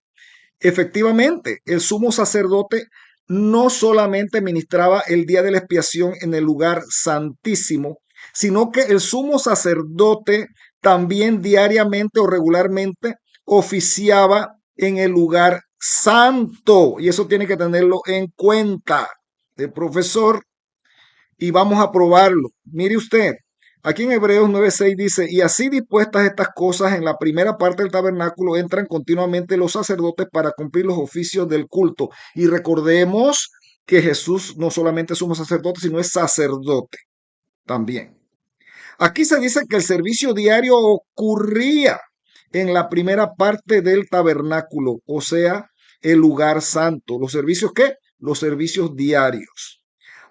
Efectivamente, el sumo sacerdote no solamente ministraba el día de la expiación en el lugar santísimo, sino que el sumo sacerdote también diariamente o regularmente oficiaba en el lugar santo. Y eso tiene que tenerlo en cuenta el profesor y vamos a probarlo. Mire usted, aquí en Hebreos 9:6 dice, y así dispuestas estas cosas en la primera parte del tabernáculo entran continuamente los sacerdotes para cumplir los oficios del culto. Y recordemos que Jesús no solamente es sumo sacerdote, sino es sacerdote también. Aquí se dice que el servicio diario ocurría en la primera parte del tabernáculo, o sea, el lugar santo. ¿Los servicios qué? Los servicios diarios.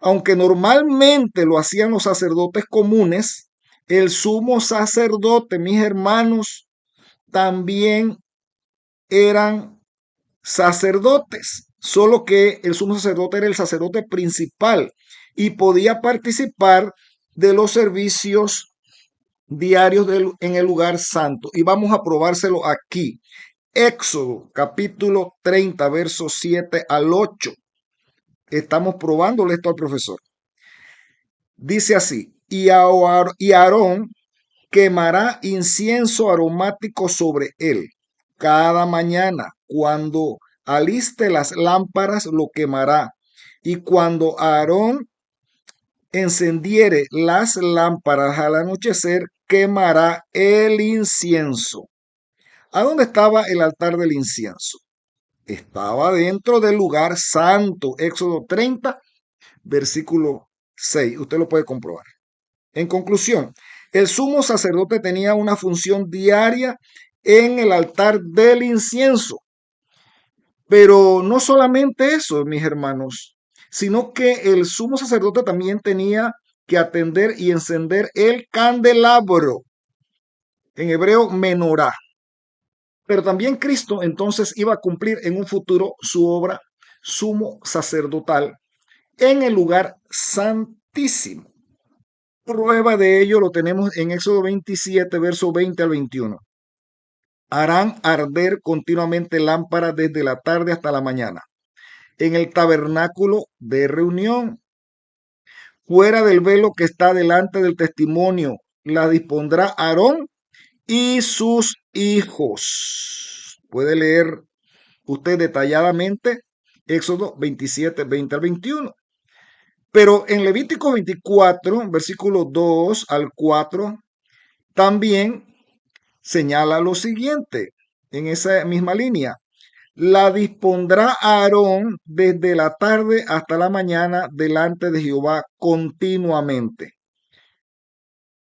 Aunque normalmente lo hacían los sacerdotes comunes, el sumo sacerdote, mis hermanos, también eran sacerdotes, solo que el sumo sacerdote era el sacerdote principal y podía participar de los servicios diarios en el lugar santo. Y vamos a probárselo aquí. Éxodo capítulo 30, versos 7 al 8. Estamos probándole esto al profesor. Dice así, y Aarón quemará incienso aromático sobre él. Cada mañana, cuando aliste las lámparas, lo quemará. Y cuando Aarón encendiere las lámparas al anochecer, quemará el incienso. ¿A dónde estaba el altar del incienso? Estaba dentro del lugar santo. Éxodo 30, versículo 6. Usted lo puede comprobar. En conclusión, el sumo sacerdote tenía una función diaria en el altar del incienso. Pero no solamente eso, mis hermanos, sino que el sumo sacerdote también tenía que atender y encender el candelabro, en hebreo menorá. Pero también Cristo entonces iba a cumplir en un futuro su obra sumo sacerdotal en el lugar santísimo. Prueba de ello lo tenemos en Éxodo 27, verso 20 al 21. Harán arder continuamente lámparas desde la tarde hasta la mañana en el tabernáculo de reunión, fuera del velo que está delante del testimonio. La dispondrá Aarón y sus hijos. Puede leer usted detalladamente Éxodo 27, 20 al 21. Pero en Levítico 24, versículos 2 al 4, también señala lo siguiente, en esa misma línea. La dispondrá Aarón desde la tarde hasta la mañana delante de Jehová continuamente.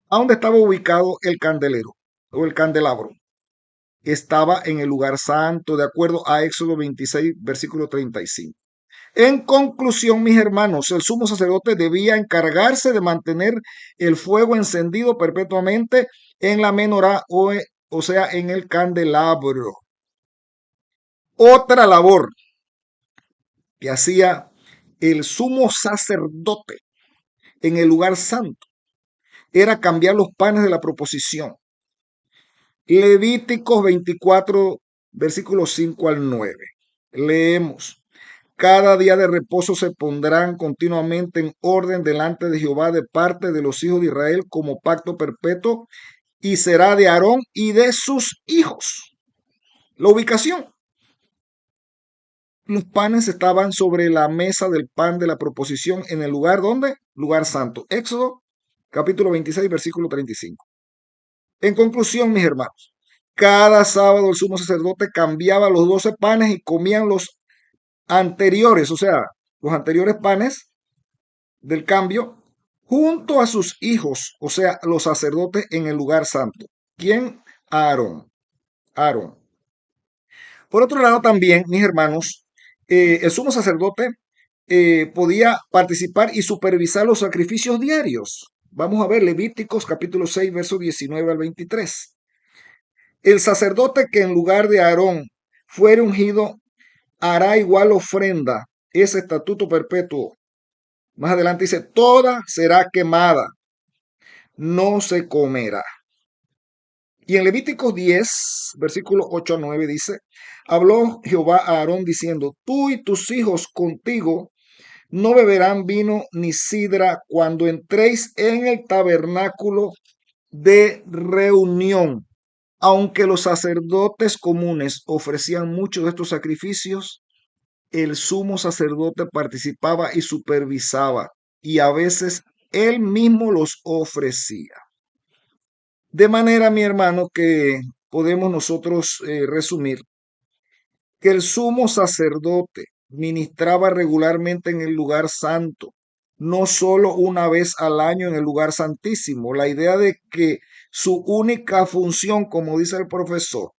¿A dónde estaba ubicado el candelero o el candelabro? Estaba en el lugar santo, de acuerdo a Éxodo 26, versículo 35. En conclusión, mis hermanos, el sumo sacerdote debía encargarse de mantener el fuego encendido perpetuamente en la menorá, o sea, en el candelabro. Otra labor que hacía el sumo sacerdote en el lugar santo era cambiar los panes de la proposición. Levíticos 24, versículos 5 al 9. Leemos. Cada día de reposo se pondrán continuamente en orden delante de Jehová de parte de los hijos de Israel como pacto perpetuo y será de Aarón y de sus hijos. La ubicación. Los panes estaban sobre la mesa del pan de la proposición en el lugar donde, lugar santo. Éxodo capítulo 26, versículo 35. En conclusión, mis hermanos, cada sábado el sumo sacerdote cambiaba los 12 panes y comían los anteriores, o sea, los anteriores panes del cambio, junto a sus hijos, o sea, los sacerdotes en el lugar santo. ¿Quién? Aarón. Aarón. Por otro lado, también, mis hermanos, el sumo sacerdote podía participar y supervisar los sacrificios diarios. Vamos a ver Levíticos capítulo 6, versos 19 al 23. El sacerdote que en lugar de Aarón fuere ungido hará igual ofrenda, es estatuto perpetuo. Más adelante dice, toda será quemada, no se comerá. Y en Levíticos 10, versículos 8 a 9 dice, habló Jehová a Aarón diciendo, tú y tus hijos contigo no beberán vino ni sidra cuando entréis en el tabernáculo de reunión. Aunque los sacerdotes comunes ofrecían muchos de estos sacrificios, el sumo sacerdote participaba y supervisaba, y a veces él mismo los ofrecía. De manera, mi hermano, que podemos nosotros resumir que el sumo sacerdote ministraba regularmente en el lugar santo, no solo una vez al año en el lugar santísimo. La idea de que su única función, como dice el profesor,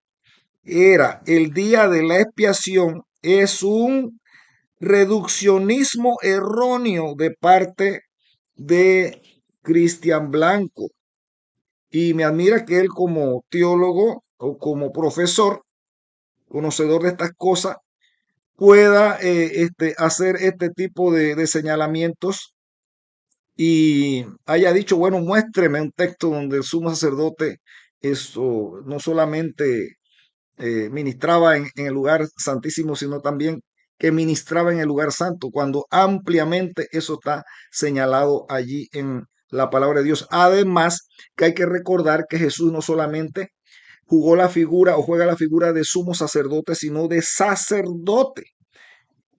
era el día de la expiación, es un reduccionismo erróneo de parte de Cristian Blanco. Y me admira que él como teólogo o como profesor, conocedor de estas cosas, pueda hacer este tipo de señalamientos y haya dicho, bueno, muéstreme un texto donde el sumo sacerdote eso no solamente ministraba en el lugar santísimo, sino también que ministraba en el lugar santo, cuando ampliamente eso está señalado allí en la palabra de Dios. Además, que hay que recordar que Jesús no solamente jugó la figura o juega la figura de sumo sacerdote, sino de sacerdote.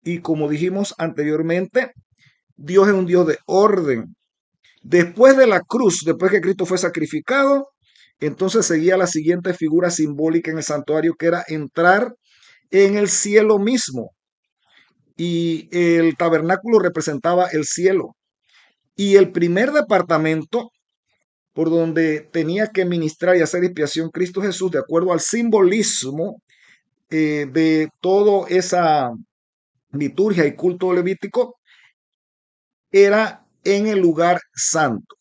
Y como dijimos anteriormente, Dios es un Dios de orden. Después de la cruz, después que Cristo fue sacrificado, entonces seguía la siguiente figura simbólica en el santuario, que era entrar en el cielo mismo. Y el tabernáculo representaba el cielo. Y el primer departamento por donde tenía que ministrar y hacer expiación Cristo Jesús, de acuerdo al simbolismo de toda esa liturgia y culto levítico, era en el lugar santo.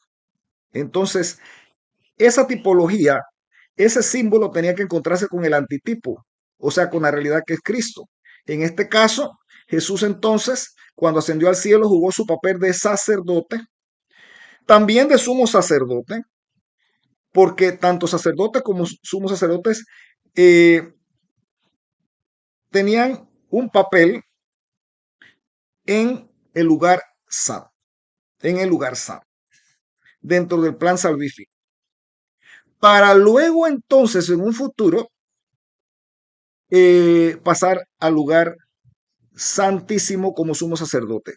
Entonces, esa tipología, ese símbolo tenía que encontrarse con el antitipo, o sea, con la realidad que es Cristo. En este caso, Jesús entonces, cuando ascendió al cielo, jugó su papel de sacerdote, también de sumo sacerdote, porque tanto sacerdotes como sumos sacerdotes eh, tenían un papel en el lugar santo, en el lugar santo, dentro del plan salvífico. Para luego entonces, en un futuro, pasar al lugar santísimo como sumo sacerdote.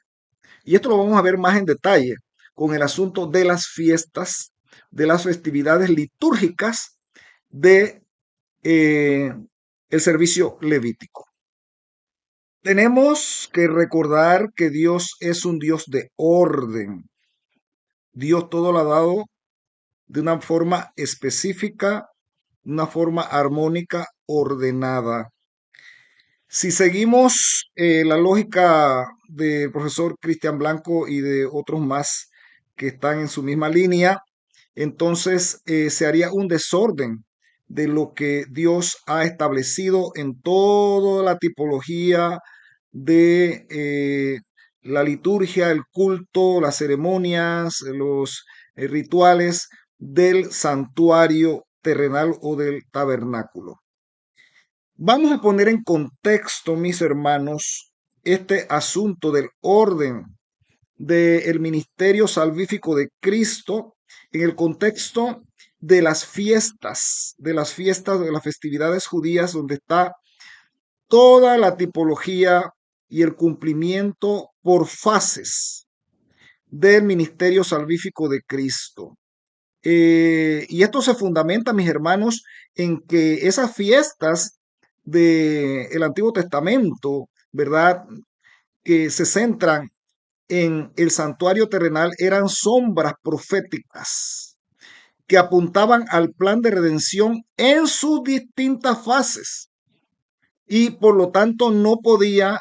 Y esto lo vamos a ver más en detalle con el asunto de las fiestas, de las festividades litúrgicas de el servicio levítico. Tenemos que recordar que Dios es un Dios de orden. Dios todo lo ha dado de una forma específica, una forma armónica, ordenada. Si seguimos la lógica del profesor Cristian Blanco y de otros más que están en su misma línea, entonces se haría un desorden de lo que Dios ha establecido en toda la tipología de la liturgia, el culto, las ceremonias, los rituales del santuario terrenal o del tabernáculo. Vamos a poner en contexto, mis hermanos, este asunto del orden del ministerio salvífico de Cristo en el contexto de las fiestas, de las festividades judías, donde está toda la tipología y el cumplimiento por fases del ministerio salvífico de Cristo. Y esto se fundamenta, mis hermanos, en que esas fiestas del Antiguo Testamento, ¿verdad? Que se centran en el santuario terrenal, eran sombras proféticas que apuntaban al plan de redención en sus distintas fases. Y por lo tanto no podía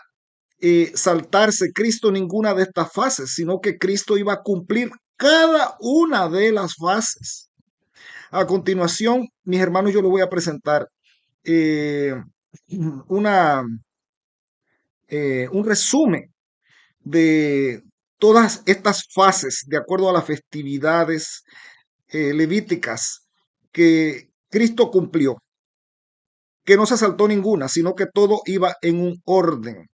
saltarse Cristo ninguna de estas fases, sino que Cristo iba a cumplir cada una de las fases. A continuación, mis hermanos, yo les voy a presentar eh, una, un resumen de todas estas fases de acuerdo a las festividades levíticas que Cristo cumplió, que no se saltó ninguna, sino que todo iba en un orden.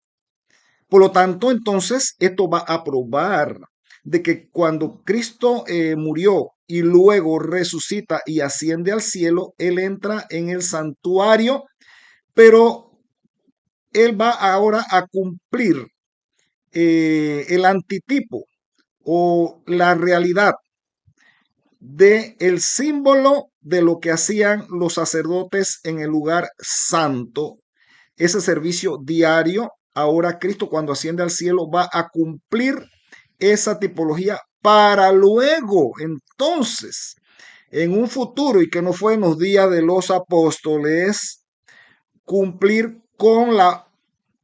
Por lo tanto, entonces, esto va a probar de que cuando Cristo murió y luego resucita y asciende al cielo, Él entra en el santuario, pero Él va ahora a cumplir el antitipo o la realidad de el símbolo de lo que hacían los sacerdotes en el lugar santo, ese servicio diario. Ahora Cristo, cuando asciende al cielo, va a cumplir esa tipología para luego, entonces, en un futuro y que no fue en los días de los apóstoles, cumplir con la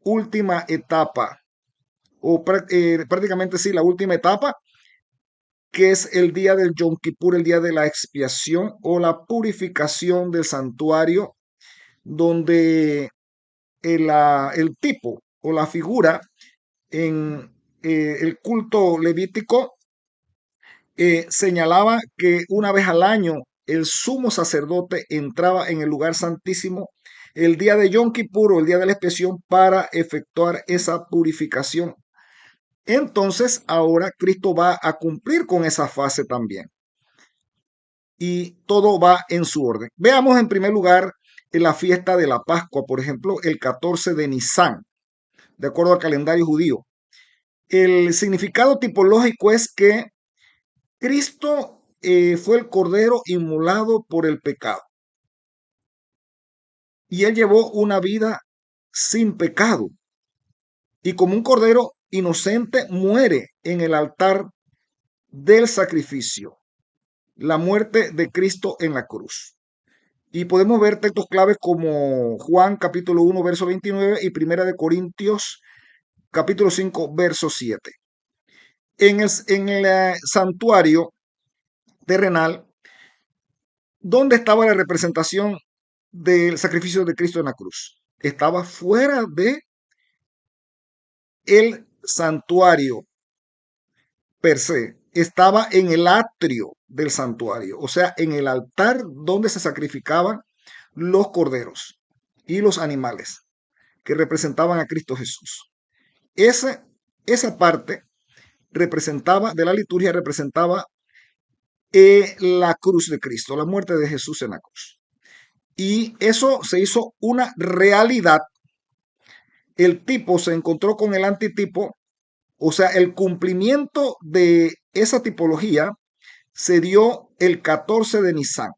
última etapa, o prácticamente sí, la última etapa, que es el día del Yom Kippur, el día de la expiación o la purificación del santuario, donde el tipo o la figura en el culto levítico señalaba que una vez al año el sumo sacerdote entraba en el lugar santísimo el día de Yom Kippur o el día de la expiación para efectuar esa purificación. Entonces ahora Cristo va a cumplir con esa fase también. Y todo va en su orden. Veamos en primer lugar en la fiesta de la Pascua, por ejemplo, el 14 de Nisan, de acuerdo al calendario judío. El significado tipológico es que Cristo fue el cordero inmolado por el pecado. Y él llevó una vida sin pecado. Y como un cordero inocente muere en el altar del sacrificio. La muerte de Cristo en la cruz. Y podemos ver textos claves como Juan capítulo 1, verso 29 y Primera de Corintios capítulo 5, verso 7. En el santuario terrenal, ¿dónde estaba la representación del sacrificio de Cristo en la cruz? Estaba fuera de el santuario per se, estaba en el atrio del santuario, o sea, en el altar donde se sacrificaban los corderos y los animales que representaban a Cristo Jesús. Esa parte representaba, de la liturgia, representaba la cruz de Cristo, la muerte de Jesús en la cruz. Y eso se hizo una realidad. El tipo se encontró con el antitipo, o sea, el cumplimiento de esa tipología se dio el 14 de Nisan,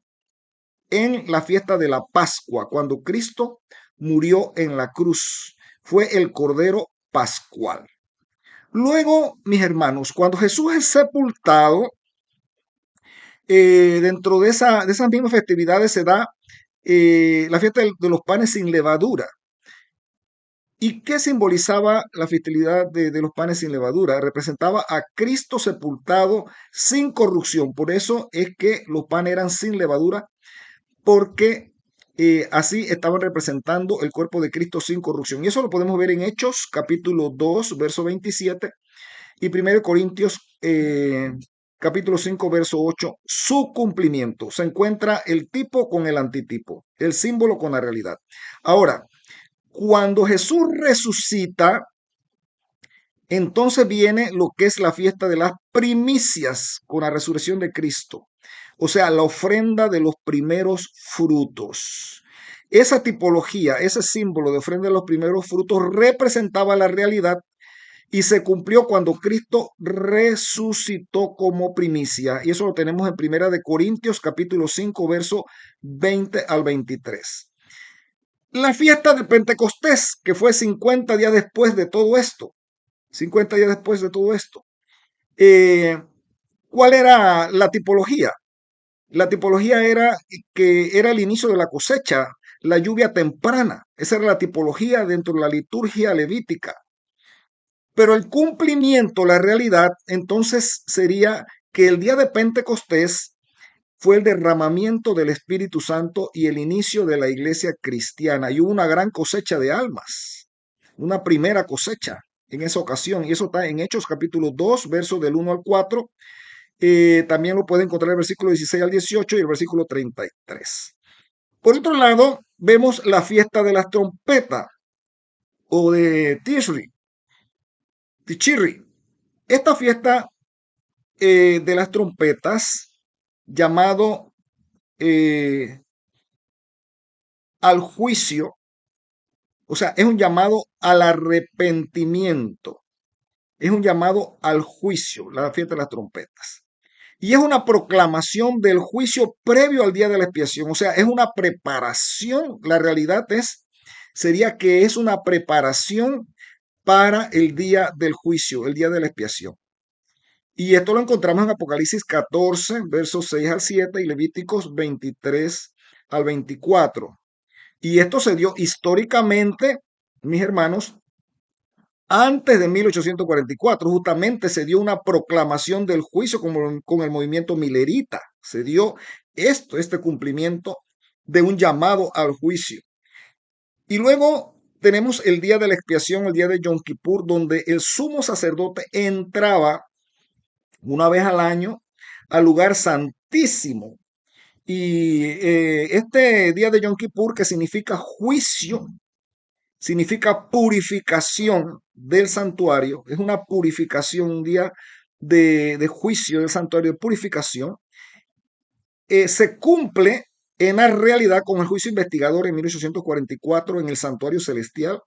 en la fiesta de la Pascua, cuando Cristo murió en la cruz. Fue el Cordero Pascual. Luego, mis hermanos, cuando Jesús es sepultado, dentro de esas mismas festividades se da la fiesta de los panes sin levadura. ¿Y qué simbolizaba la festividad de los panes sin levadura? Representaba a Cristo sepultado sin corrupción. Por eso es que los panes eran sin levadura, porque así estaban representando el cuerpo de Cristo sin corrupción. Y eso lo podemos ver en Hechos capítulo 2, verso 27 y 1 Corintios capítulo 5, verso 8, su cumplimiento. Se encuentra el tipo con el antitipo, el símbolo con la realidad. Ahora, cuando Jesús resucita, entonces viene lo que es la fiesta de las primicias con la resurrección de Cristo. O sea, la ofrenda de los primeros frutos. Esa tipología, ese símbolo de ofrenda de los primeros frutos representaba la realidad y se cumplió cuando Cristo resucitó como primicia. Y eso lo tenemos en Primera de Corintios, capítulo 5, verso 20 al 23. La fiesta de Pentecostés, que fue 50 días después de todo esto. 50 días después de todo esto. ¿Cuál era la tipología? La tipología era que era el inicio de la cosecha, la lluvia temprana. Esa era la tipología dentro de la liturgia levítica. Pero el cumplimiento, la realidad, entonces sería que el día de Pentecostés fue el derramamiento del Espíritu Santo y el inicio de la iglesia cristiana. Y hubo una gran cosecha de almas, una primera cosecha en esa ocasión. Y eso está en Hechos capítulo 2, versos del 1 al 4. También lo puede encontrar el versículo 16 al 18 y el versículo 33. Por otro lado, vemos la fiesta de las trompetas o de Tichiri. Esta fiesta de las trompetas, llamado al juicio, o sea, es un llamado al arrepentimiento, es un llamado al juicio, la fiesta de las trompetas. Y es una proclamación del juicio previo al día de la expiación, o sea, es una preparación, la realidad sería que es una preparación para el día del juicio, el día de la expiación. Y esto lo encontramos en Apocalipsis 14, versos 6 al 7 y Levíticos 23 al 24. Y esto se dio históricamente, mis hermanos, antes de 1844. Justamente se dio una proclamación del juicio con el movimiento milerita. Se dio este cumplimiento de un llamado al juicio. Y luego tenemos el día de la expiación, el día de Yom Kippur, donde el sumo sacerdote entraba una vez al año al lugar santísimo. Y este día de Yom Kippur, que significa juicio, significa purificación del santuario, es una purificación, un día de juicio del santuario, de purificación, se cumple en la realidad con el juicio investigador en 1844 en el santuario celestial,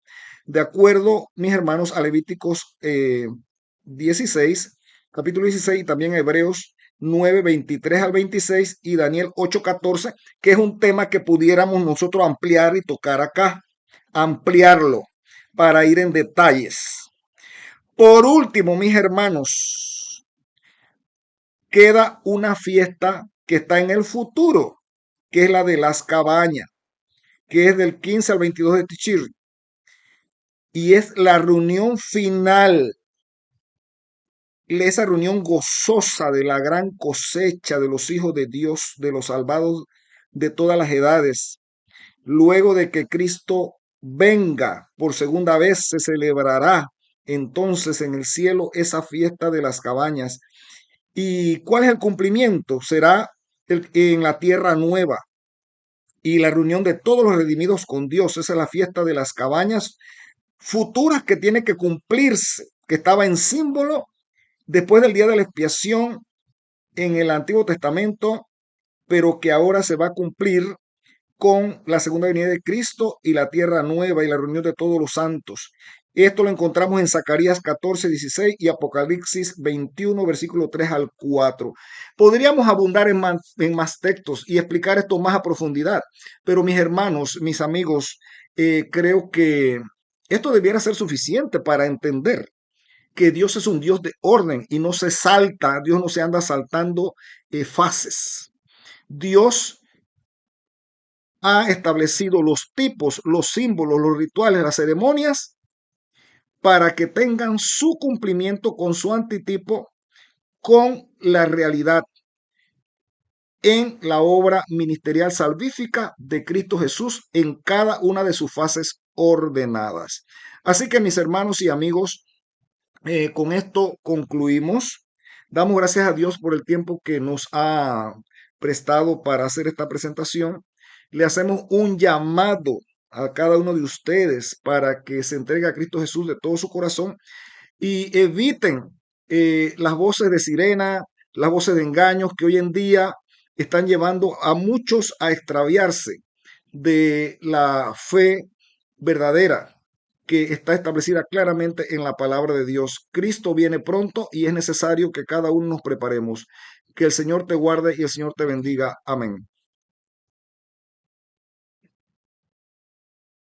de acuerdo, mis hermanos, a Levíticos 16, capítulo 16, y también Hebreos 9, 23 al 26 y Daniel 8, 14, que es un tema que pudiéramos nosotros ampliar y tocar acá, ampliarlo para ir en detalles. Por último, mis hermanos, queda una fiesta que está en el futuro, que es la de las cabañas, que es del 15 al 22 de Tichir, y es la reunión final, esa reunión gozosa de la gran cosecha de los hijos de Dios, de los salvados de todas las edades. Luego de que Cristo venga por segunda vez, se celebrará entonces en el cielo esa fiesta de las cabañas. ¿Y cuál es el cumplimiento? Será en la tierra nueva y la reunión de todos los redimidos con Dios. Esa es la fiesta de las cabañas futuras que tiene que cumplirse, que estaba en símbolo después del día de la expiación en el Antiguo Testamento, pero que ahora se va a cumplir con la segunda venida de Cristo y la tierra nueva y la reunión de todos los santos. Esto lo encontramos en Zacarías 14, 16 y Apocalipsis 21, versículo 3 al 4. Podríamos abundar en más textos y explicar esto más a profundidad, pero mis hermanos, mis amigos, creo que esto debiera ser suficiente para entender que Dios es un Dios de orden y no se salta, Dios no se anda saltando fases. Dios ha establecido los tipos, los símbolos, los rituales, las ceremonias para que tengan su cumplimiento con su antitipo, con la realidad en la obra ministerial salvífica de Cristo Jesús en cada una de sus fases ordenadas. Así que mis hermanos y amigos, con esto concluimos. Damos gracias a Dios por el tiempo que nos ha prestado para hacer esta presentación. Le hacemos un llamado a cada uno de ustedes para que se entregue a Cristo Jesús de todo su corazón y eviten las voces de sirena, las voces de engaños que hoy en día están llevando a muchos a extraviarse de la fe verdadera, que está establecida claramente en la palabra de Dios. Cristo viene pronto y es necesario que cada uno nos preparemos. Que el Señor te guarde y el Señor te bendiga. Amén.